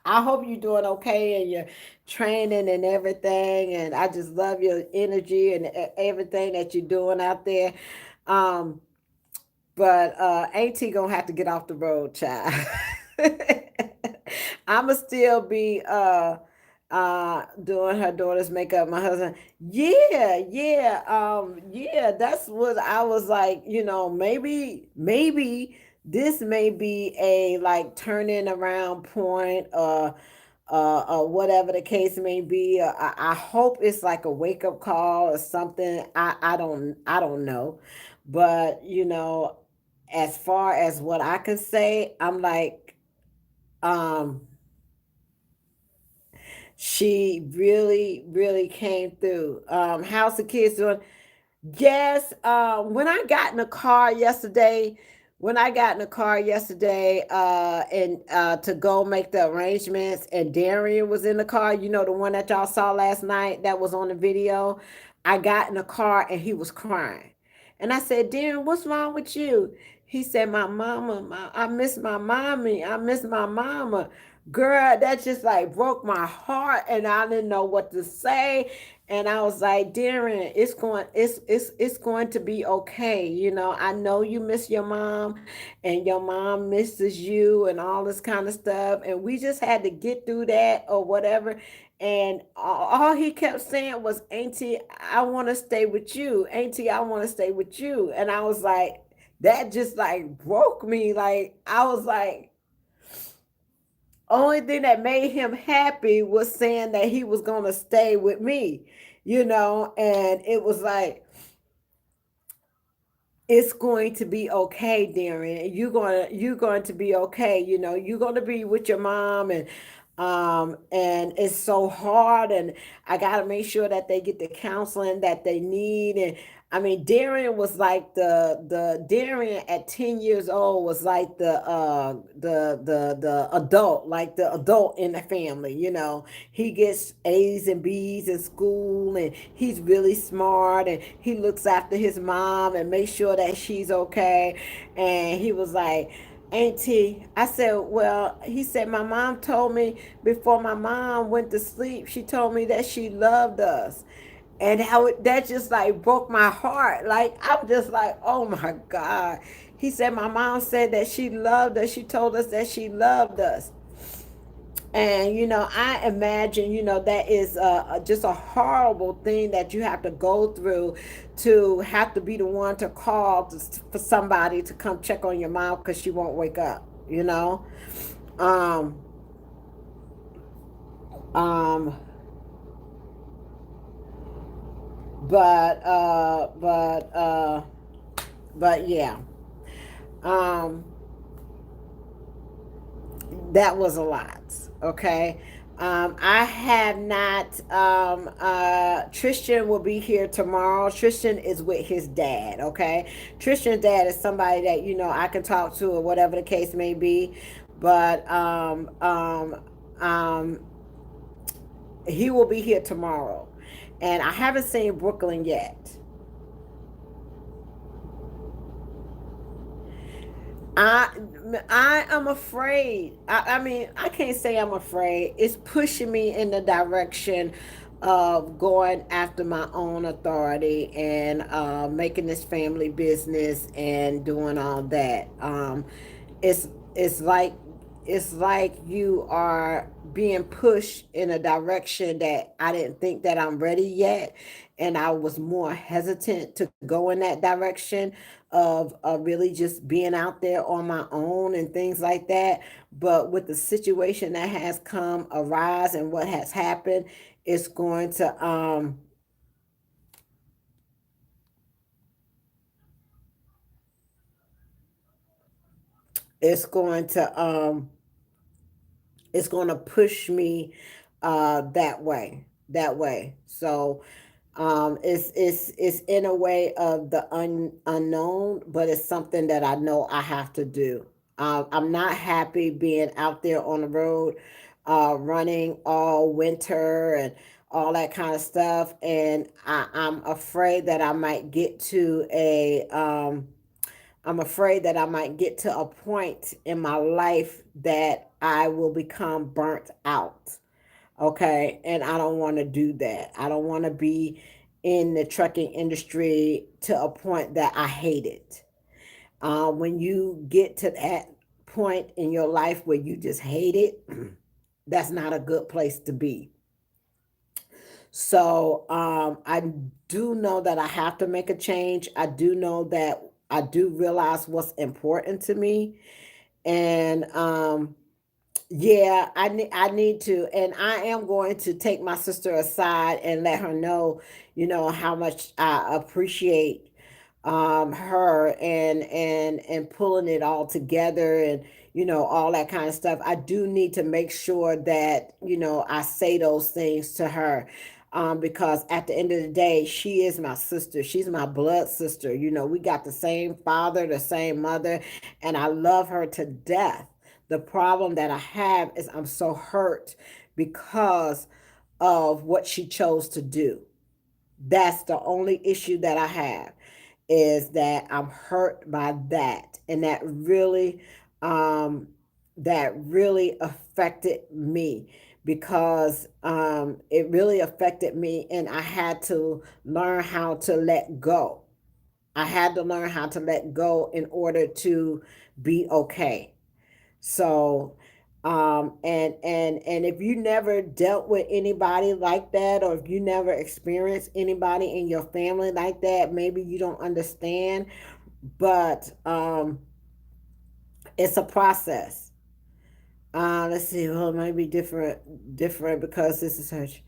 S1: I hope you're doing okay and you're training and everything. And I just love your energy and everything that you're doing out there. Um, But Auntie gonna have to get off the road, child. I'ma still be doing her daughter's makeup. My husband, yeah, that's what I was like, maybe this may be a like turning around point, or whatever the case may be. I hope it's like a wake up call or something. I don't know, but as far as what I can say, I'm like, um, she really, really came through. How's the kids doing? Yes, when I got in the car yesterday, and to go make the arrangements, and Darian was in the car, the one that y'all saw last night that was on the video. I got in the car and he was crying. And I said, Darian, what's wrong with you? He said, my mama, I miss my mommy. I miss my mama. Girl, that just like broke my heart and I didn't know what to say. And I was like, Darren, it's going to be okay. I know you miss your mom and your mom misses you and all this kind of stuff. And we just had to get through that or whatever. And all he kept saying was, Auntie, I want to stay with you. Auntie, I want to stay with you. And I was like, that just like broke me. Like, I was like, only thing that made him happy was saying that he was going to stay with me, and it was like, it's going to be okay, Darren. You're going to be okay. You're going to be with your mom, and it's so hard, and I got to make sure that they get the counseling that they need. And I mean, Darren was like the Darren at 10 years old was like the adult, like the adult in the family. He gets A's and B's in school, and he's really smart, and he looks after his mom and makes sure that she's okay. And he was like, Auntie, I said, well, he said, my mom told me before my mom went to sleep, she told me that she loved us. And that just like broke my heart. Like, I'm just like, oh my God. He said, my mom said that she loved us. She told us that she loved us. And I imagine that is just a horrible thing that you have to go through, to have to be the one to call for somebody to come check on your mom because she won't wake up. Um, um, but yeah, um, that was a lot. Okay. I have not. Tristan will be here tomorrow. Tristan is with his dad. Okay. Tristan's dad is somebody that I can talk to or whatever the case may be. But he will be here tomorrow, and I haven't seen Brooklyn yet. I I am afraid. I mean, I can't say I'm afraid. It's pushing me in the direction of going after my own authority and making this family business and doing all that. It's it's like it's like you are being pushed in a direction that I didn't think that I'm ready yet. and I was more hesitant to go in that direction of really just being out there on my own and things like that. But with the situation that has come arise and what has happened, it's going to it's going to it's going to push me that way. So it's in a way of the unknown, but it's something that I know I have to do. I'm not happy being out there on the road, running all winter and all that kind of stuff, and I'm afraid that I might get to a I'm afraid that I might get to a point in my life that I will become burnt out. Okay. And I don't want to do that. I don't want to be in the trucking industry to a point that I hate it. When you get to that point in your life where you just hate it, that's not a good place to be. So I do know that I have to make a change. I do know that I do realize what's important to me. And yeah, I need to, and I am going to take my sister aside and let her know, how much I appreciate her and pulling it all together and all that kind of stuff. I do need to make sure that I say those things to her. Because at the end of the day, she is my sister. She's my blood sister. We got the same father, the same mother, and I love her to death. The problem that I have is I'm so hurt because of what she chose to do. That's the only issue that I have, is that I'm hurt by that. And um that really affected me, because it really affected me, and I had to learn how to let go. I had to learn how to let go in order to be okay. So, and if you never dealt with anybody like that, or if you never experienced anybody in your family like that, maybe you don't understand. But it's a process. Let's see. Well, it might be different because this is such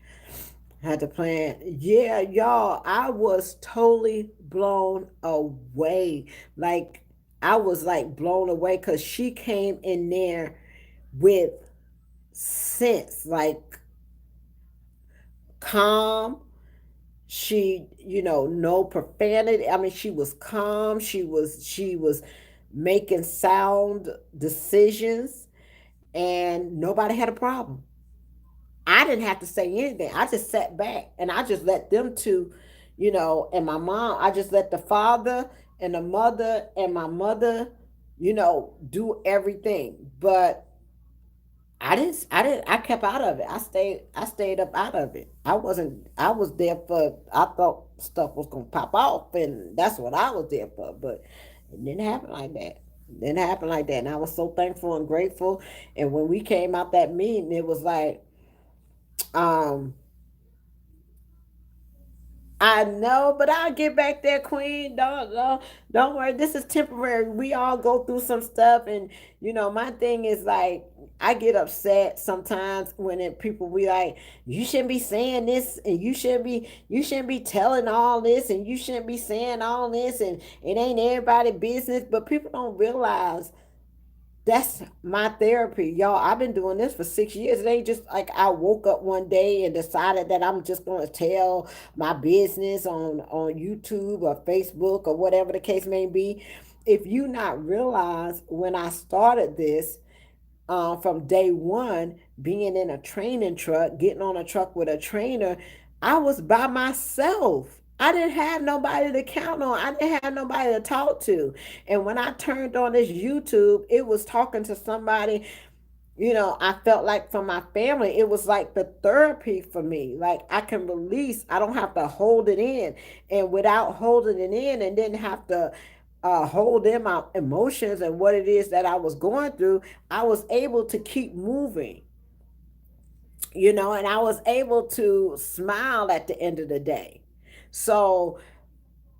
S1: had to plan. Yeah, y'all, I was totally blown away. Like, I was like blown away because she came in there with sense, like calm. She, no profanity. I mean, she was calm. She was making sound decisions, and nobody had a problem. I didn't have to say anything. I just sat back and I just let them two, and my mom, I just let the father and the mother and my mother, do everything. But I kept out of it. I stayed up out of it. I was there for, I thought stuff was gonna pop off, and that's what I was there for. But it didn't happen like that. It didn't happen like that. And I was so thankful and grateful. And when we came out that meeting, it was like, um, I know, but I'll get back there, Queen. Don't worry. This is temporary. We all go through some stuff, and my thing is like, I get upset sometimes when people be like, "You shouldn't be saying this, and you shouldn't be telling all this, and you shouldn't be saying all this, and it ain't everybody business." But people don't realize that's my therapy, y'all. I've been doing this for 6 years. It ain't just like I woke up one day and decided that I'm just going to tell my business on YouTube or Facebook or whatever the case may be. If you not realize, when I started this, from day one, being in a training truck, getting on a truck with a trainer, I was by myself. I didn't have nobody to count on. I didn't have nobody to talk to. And when I turned on this YouTube, it was talking to somebody, I felt like, from my family. It was like the therapy for me. Like, I can release, I don't have to hold it in. And without holding it in, and didn't have to hold in my emotions and what it is that I was going through, I was able to keep moving, and I was able to smile at the end of the day. So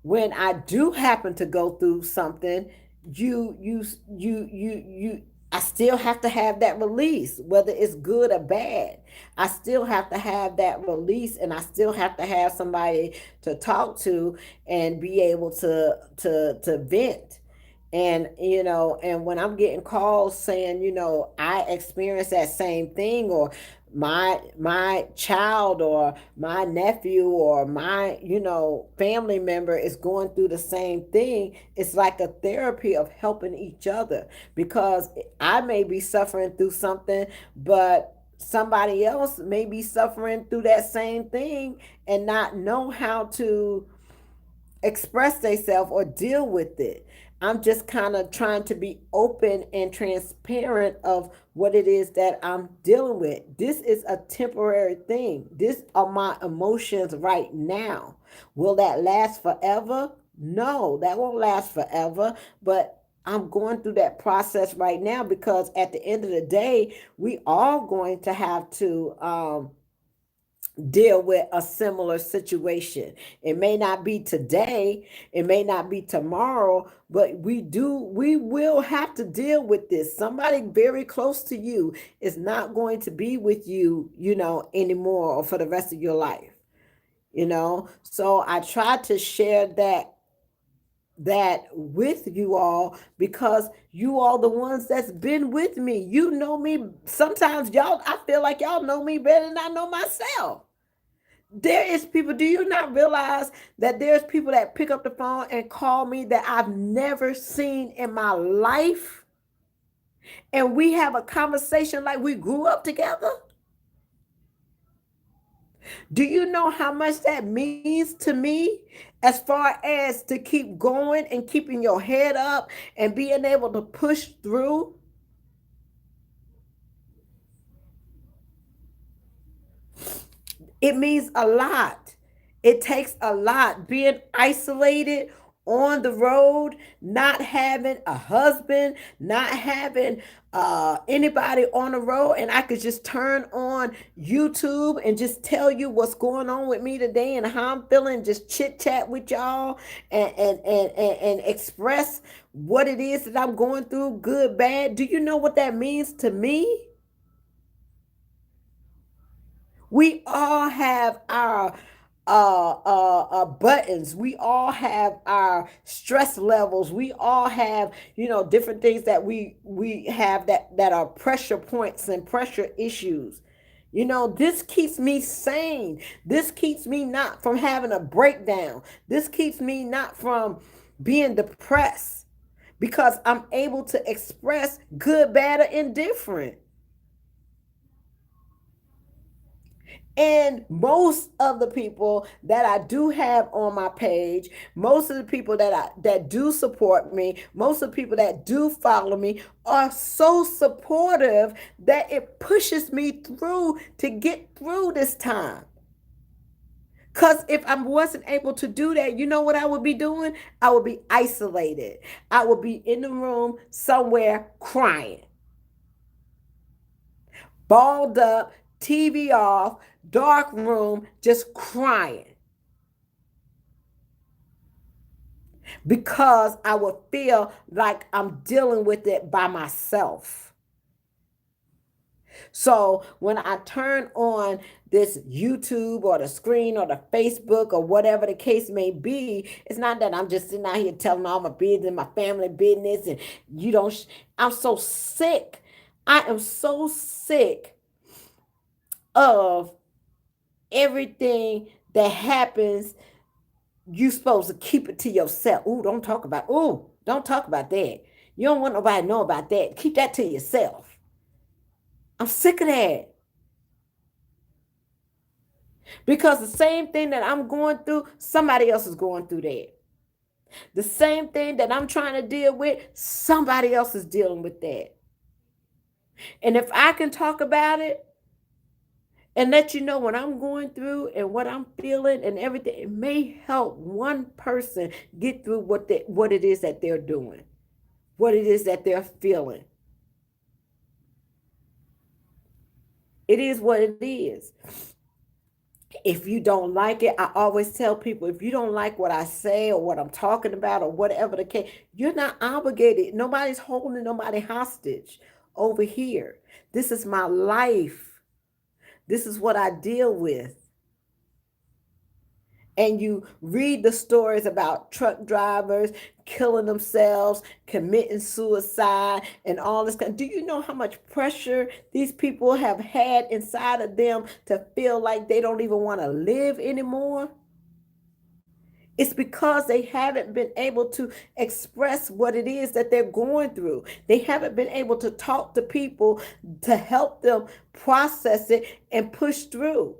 S1: when I do happen to go through something, you you you I still have to have that release, whether it's good or bad. I still have to have that release, and I still have to have somebody to talk to and be able to vent. And and when I'm getting calls saying, I experienced that same thing, or my child or my nephew or my family member is going through the same thing, it's like a therapy of helping each other, because I may be suffering through something, but somebody else may be suffering through that same thing and not know how to express themselves or deal with it. I'm just kind of trying to be open and transparent of what it is that I'm dealing with. This is a temporary thing. These are my emotions right now. Will that last forever? No, that won't last forever. But I'm going through that process right now, because at the end of the day, we all going to have to deal with a similar situation. It may not be today, it may not be tomorrow, but we will have to deal with this. Somebody very close to you is not going to be with you, anymore, or for the rest of your life. So I try to share that with you all, because you all the ones that's been with me. You know me. Sometimes y'all, I feel like y'all know me better than I know myself. There is people, do you not realize that there's people that pick up the phone and call me that I've never seen in my life, and we have a conversation like we grew up together? Do you know how much that means to me, as far as to keep going and keeping your head up and being able to push through? It means a lot. It takes a lot. Being isolated on the road, not having a husband, not having anybody on the road, and I could just turn on YouTube and just tell you what's going on with me today and how I'm feeling, just chit chat with y'all, and express what it is that I'm going through, good, bad. Do you know what that means to me? We all have our buttons. We all have our stress levels. We all have, different things that we have that are pressure points and pressure issues. This keeps me sane. This keeps me not from having a breakdown. This keeps me not from being depressed, because I'm able to express good, bad, or indifferent. And most of the people that I do have on my page, most of the people that do support me, most of the people that do follow me are so supportive that it pushes me through to get through this time. Because if I wasn't able to do that, you know what I would be doing? I would be isolated. I would be in the room somewhere crying, balled up, TV off, dark room, just crying, because I would feel like I'm dealing with it by myself. So when I turn on this YouTube or the screen or the Facebook or whatever the case may be, it's not that I'm just sitting out here telling all my business, my family business, and you don't. I'm so sick. I am so sick of everything that happens. You supposed to keep it to yourself. Don't talk about that. You don't want nobody to know about that. Keep that to yourself. I'm sick of that. Because the same thing that I'm going through, somebody else is going through that. The same thing that I'm trying to deal with, somebody else is dealing with that. And if I can talk about it and let you know what I'm going through and what I'm feeling and everything, it may help one person get through what it is that they're doing, what it is that they're feeling. It is what it is. If you don't like it, I always tell people, if you don't like what I say or what I'm talking about or whatever the case, you're not obligated. Nobody's holding nobody hostage over here. This is my life. This is what I deal with. And you read the stories about truck drivers killing themselves, committing suicide, and all this. Do you know how much pressure these people have had inside of them to feel like they don't even want to live anymore? It's because they haven't been able to express what it is that they're going through. They haven't been able to talk to people to help them process it and push through.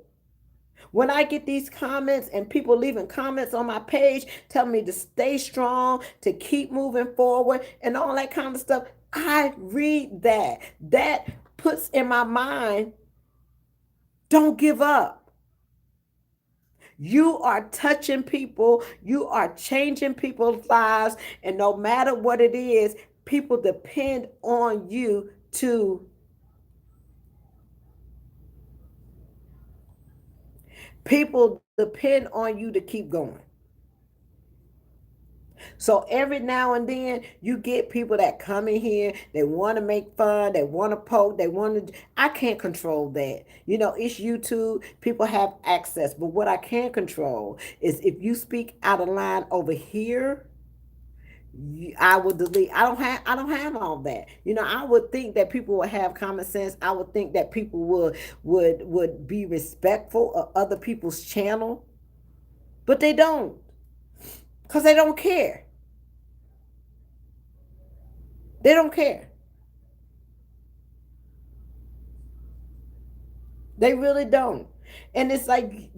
S1: When I get these comments and people leaving comments on my page telling me to stay strong, to keep moving forward, and all that kind of stuff, I read that. That puts in my mind, don't give up. You are touching people, you are changing people's lives, and no matter what it is, people depend on you to keep going. So every now and then you get people that come in here, they want to make fun, they want to poke, they want to, I can't control that. You know, it's YouTube, people have access. But what I can control is if you speak out of line over here, I will delete. I don't have all that. You know, I would think that people would have common sense. I would think that people would be respectful of other people's channel, but they don't, because they don't care. They don't care. They really don't. And it's like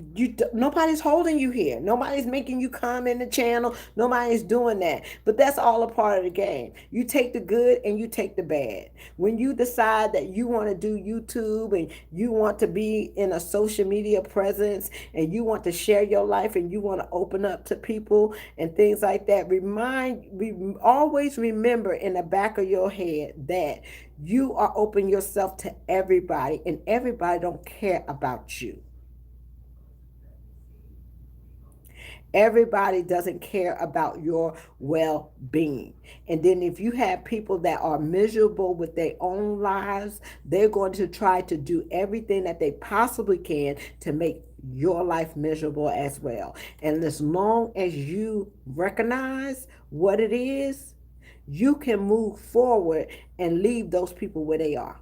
S1: nobody's holding you here. Nobody's making you come in the channel. Nobody's doing that. But that's all a part of the game. You take the good and you take the bad. When you decide that you want to do YouTube and you want to be in a social media presence and you want to share your life and you want to open up to people and things like that, always remember in the back of your head that you are open yourself to everybody and everybody don't care about you. Everybody doesn't care about your well-being. And then if you have people that are miserable with their own lives, they're going to try to do everything that they possibly can to make your life miserable as well. And as long as you recognize what it is, you can move forward and leave those people where they are.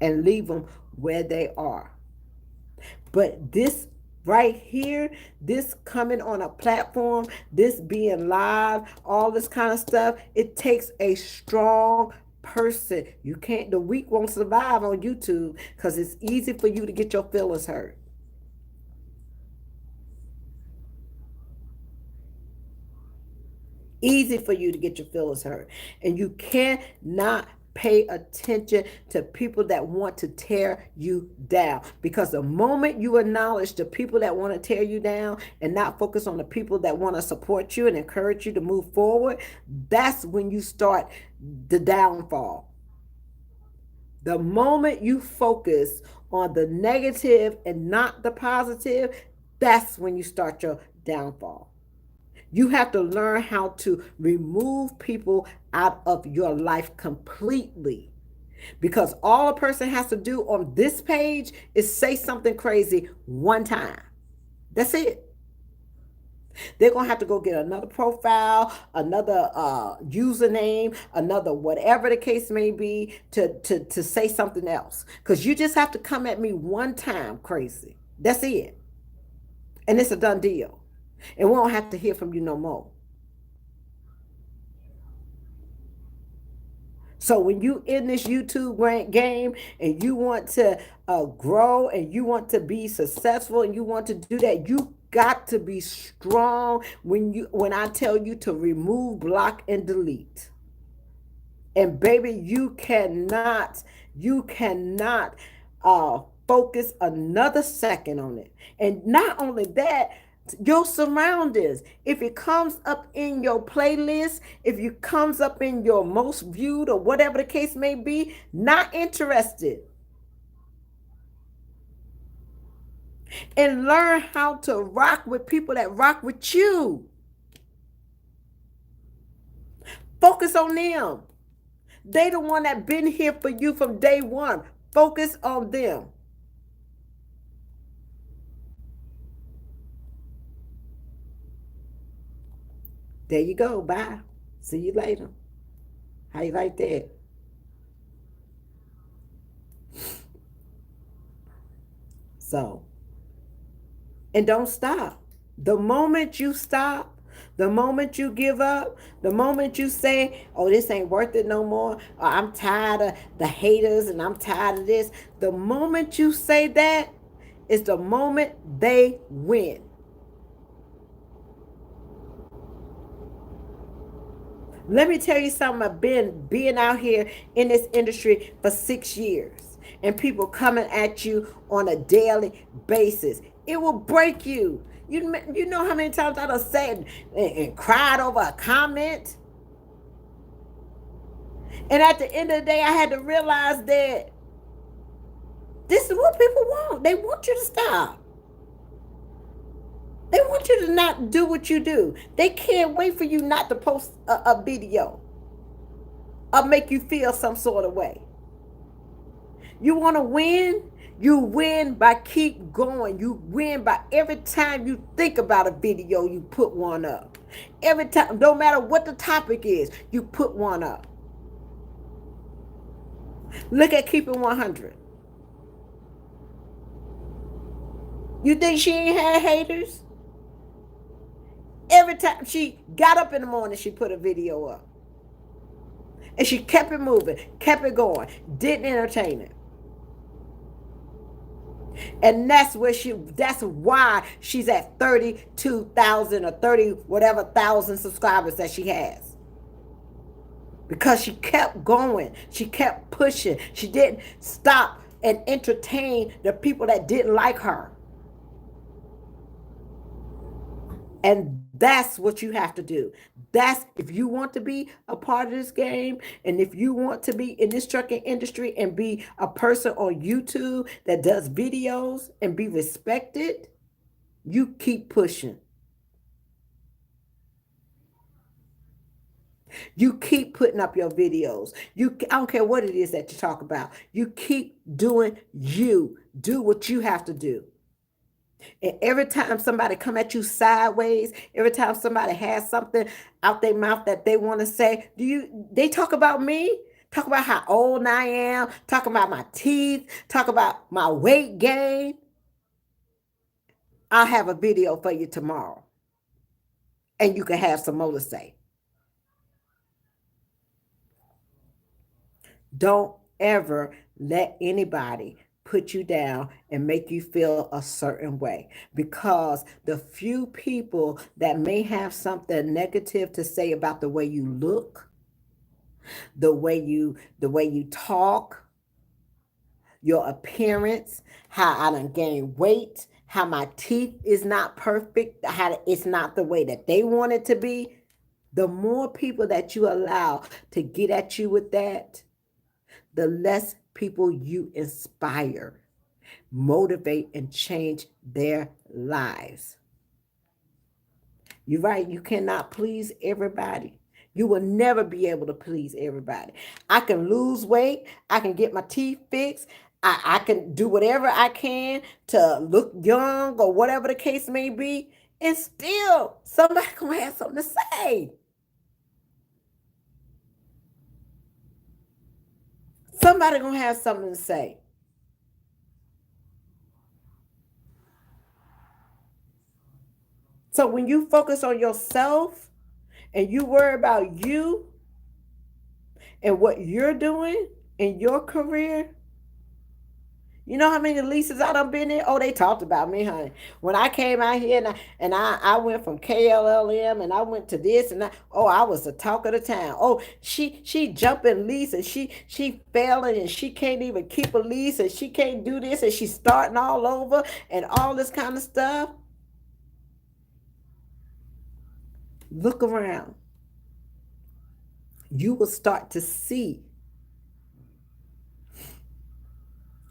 S1: And leave them where they are. But this right here, this coming on a platform, this being live, all this kind of stuff, it takes a strong person. You can't, the weak won't survive on YouTube because it's easy for you to get your feelings hurt. Easy for you to get your feelings hurt. And you cannot pay attention to people that want to tear you down, because the moment you acknowledge the people that want to tear you down and not focus on the people that want to support you and encourage you to move forward, that's when you start the downfall. The moment you focus on the negative and not the positive, that's when you start your downfall. You have to learn how to remove people out of your life completely. Because all a person has to do on this page is say something crazy one time. That's it. They're going to have to go get another profile, another username, another whatever the case may be to say something else. Because you just have to come at me one time crazy. That's it. And it's a done deal. And we don't have to hear from you no more. So when you in this YouTube game and you want to grow and you want to be successful and you want to do that, you got to be strong when I tell you to remove, block, and delete. And baby, you cannot focus another second on it. And not only that, your surroundings, if it comes up in your playlist, if it comes up in your most viewed or whatever the case may be, not interested. and learn how to rock with people that rock with you. Focus on them. They the one that been here for you from day one. Focus on them. There you go. Bye. See you later. How you like that? So, and don't stop. The moment you stop, the moment you give up, the moment you say, oh, this ain't worth it no more, or I'm tired of the haters and I'm tired of this, the moment you say that is the moment they win. Let me tell you something. I've been being out here in this industry for 6 years, and people coming at you on a daily basis. It will break you. You know how many times I done said and cried over a comment, and at the end of the day, I had to realize that this is what people want. They want you to stop. They want you to not do what you do. They can't wait for you not to post a video or make you feel some sort of way. You want to win? You win by keep going. You win by every time you think about a video, you put one up. Every time, no matter what the topic is, you put one up. Look at keeping 100. You think she ain't had haters? Every time she got up in the morning, she put a video up. And she kept it moving, kept it going, didn't entertain it. And that's why she's at 32,000 or 30 whatever thousand subscribers that she has. Because she kept going. She kept pushing. She didn't stop and entertain the people that didn't like her. And that's what you have to do. That's if you want to be a part of this game, and if you want to be in this trucking industry and be a person on YouTube that does videos and be respected, you keep pushing. You keep putting up your videos. I don't care what it is that you talk about. You keep doing you. Do what you have to do. And every time somebody come at you sideways, every time somebody has something out their mouth that they want to say, they talk about me? Talk about how old I am, talk about my teeth, talk about my weight gain. I'll have a video for you tomorrow. And you can have some more to say. Don't ever let anybody put you down and make you feel a certain way, because the few people that may have something negative to say about the way you look, the way you talk, your appearance, how I done gained weight, how my teeth is not perfect, how it's not the way that they want it to be, the more people that you allow to get at you with that, the less people you inspire, motivate, and change their lives. You're right. You cannot please everybody. You will never be able to please everybody. I can lose weight. I can get my teeth fixed. I can do whatever I can to look young or whatever the case may be. And still, somebody gonna have something to say. Somebody gonna have something to say. So when you focus on yourself and you worry about you and what you're doing in your career, you know how many leases I done been in? Oh, they talked about me, honey. When I came out here and I went from KLLM and I went to this and I was the talk of the town. Oh, she jumping lease and she failing and she can't even keep a lease and she can't do this and she's starting all over and all this kind of stuff. Look around. You will start to see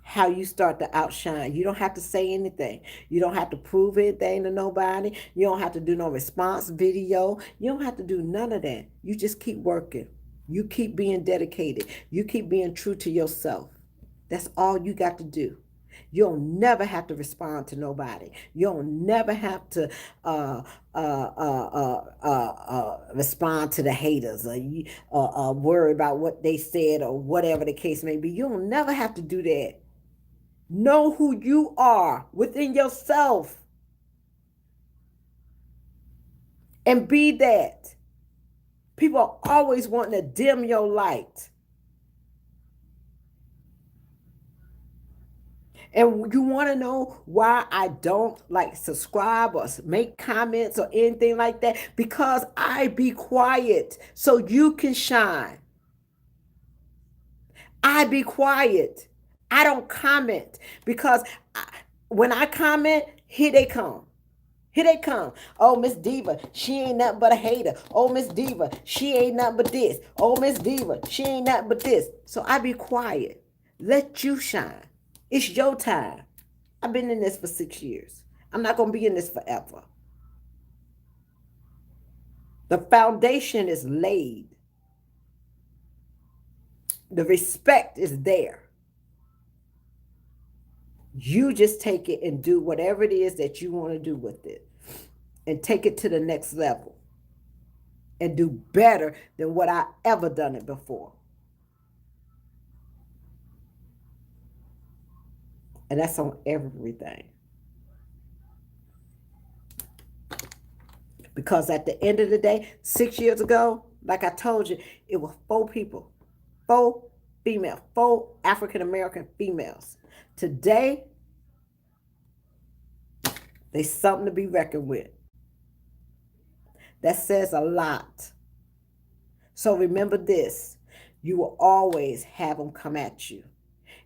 S1: how you start to outshine. You don't have to say anything. You don't have to prove anything to nobody. You don't have to do no response video. You don't have to do none of that. You just keep working. You keep being dedicated. You keep being true to yourself. That's all you got to do. You'll never have to respond to nobody. You'll never have to respond to the haters, or worry about what they said, or whatever the case may be. You'll never have to do that. Know who you are within yourself and be that. People are always wanting to dim your light. And you want to know why I don't like subscribe or make comments or anything like that? Because I be quiet so you can shine. I be quiet. I don't comment because when I comment, here they come. Here they come. Oh, Miss Diva, she ain't nothing but a hater. Oh, Miss Diva, she ain't nothing but this. Oh, Miss Diva, she ain't nothing but this. So I be quiet. Let you shine. It's your time. I've been in this for 6 years. I'm not going to be in this forever. The foundation is laid. The respect is there. You just take it and do whatever it is that you want to do with it. And take it to the next level. And do better than what I ever done it before. And that's on everything. Because at the end of the day, 6 years ago, like I told you, it was 4 people. 4 females. 4 African-American females. Today, there's something to be reckoned with. That says a lot. So remember this. You will always have them come at you.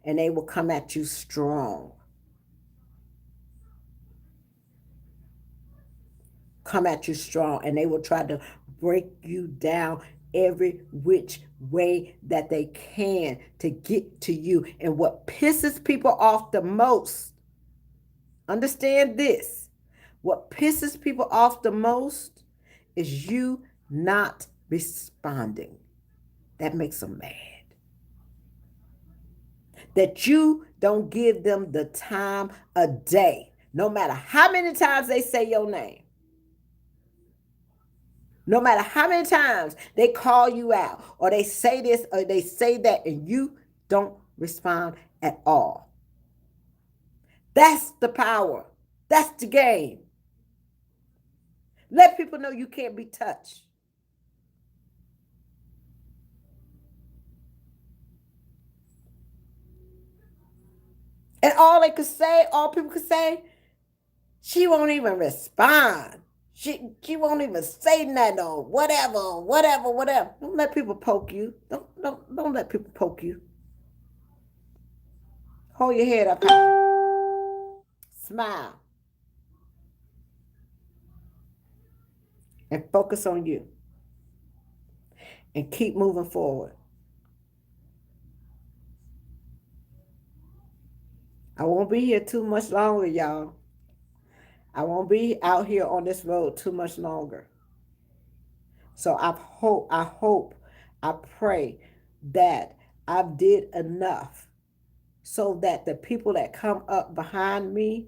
S1: And they will come at you strong. Come at you strong. And they will try to break you down every which way that they can to get to you. And what pisses people off the most, understand this, what pisses people off the most is you not responding. That makes them mad. That you don't give them the time of day, no matter how many times they say your name. No matter how many times they call you out, or they say this, or they say that, and you don't respond at all. That's the power. That's the game. Let people know you can't be touched. And all people could say, she won't even respond. She won't even say nothing, or whatever. Don't let people poke you. Don't let people poke you. Hold your head up high. Smile. And focus on you. And keep moving forward. I won't be here too much longer, y'all. I won't be out here on this road too much longer. So I hope, I pray that I've did enough so that the people that come up behind me,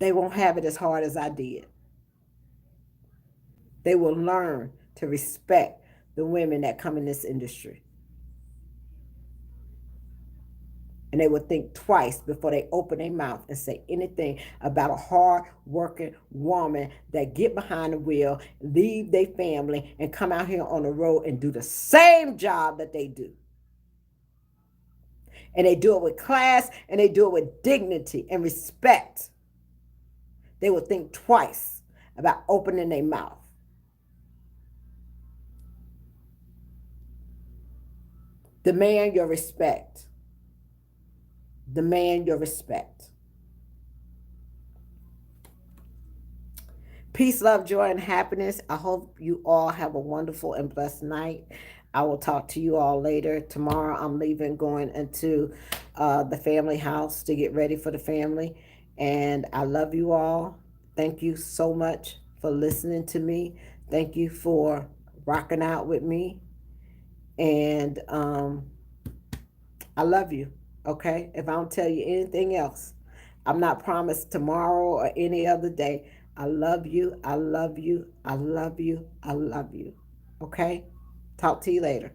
S1: they won't have it as hard as I did. They will learn to respect the women that come in this industry. And they would think twice before they open their mouth and say anything about a hard-working woman that get behind the wheel, leave their family, and come out here on the road and do the same job that they do. And they do it with class, and they do it with dignity and respect. They would think twice about opening their mouth. Demand your respect. Demand your respect. Peace, love, joy, and happiness. I hope you all have a wonderful and blessed night. I will talk to you all later. Tomorrow I'm leaving, going into the family house to get ready for the family. And I love you all. Thank you so much for listening to me. Thank you for rocking out with me. And I love you. Okay? If I don't tell you anything else, I'm not promised tomorrow or any other day. I love you. I love you. I love you. I love you. Okay? Talk to you later.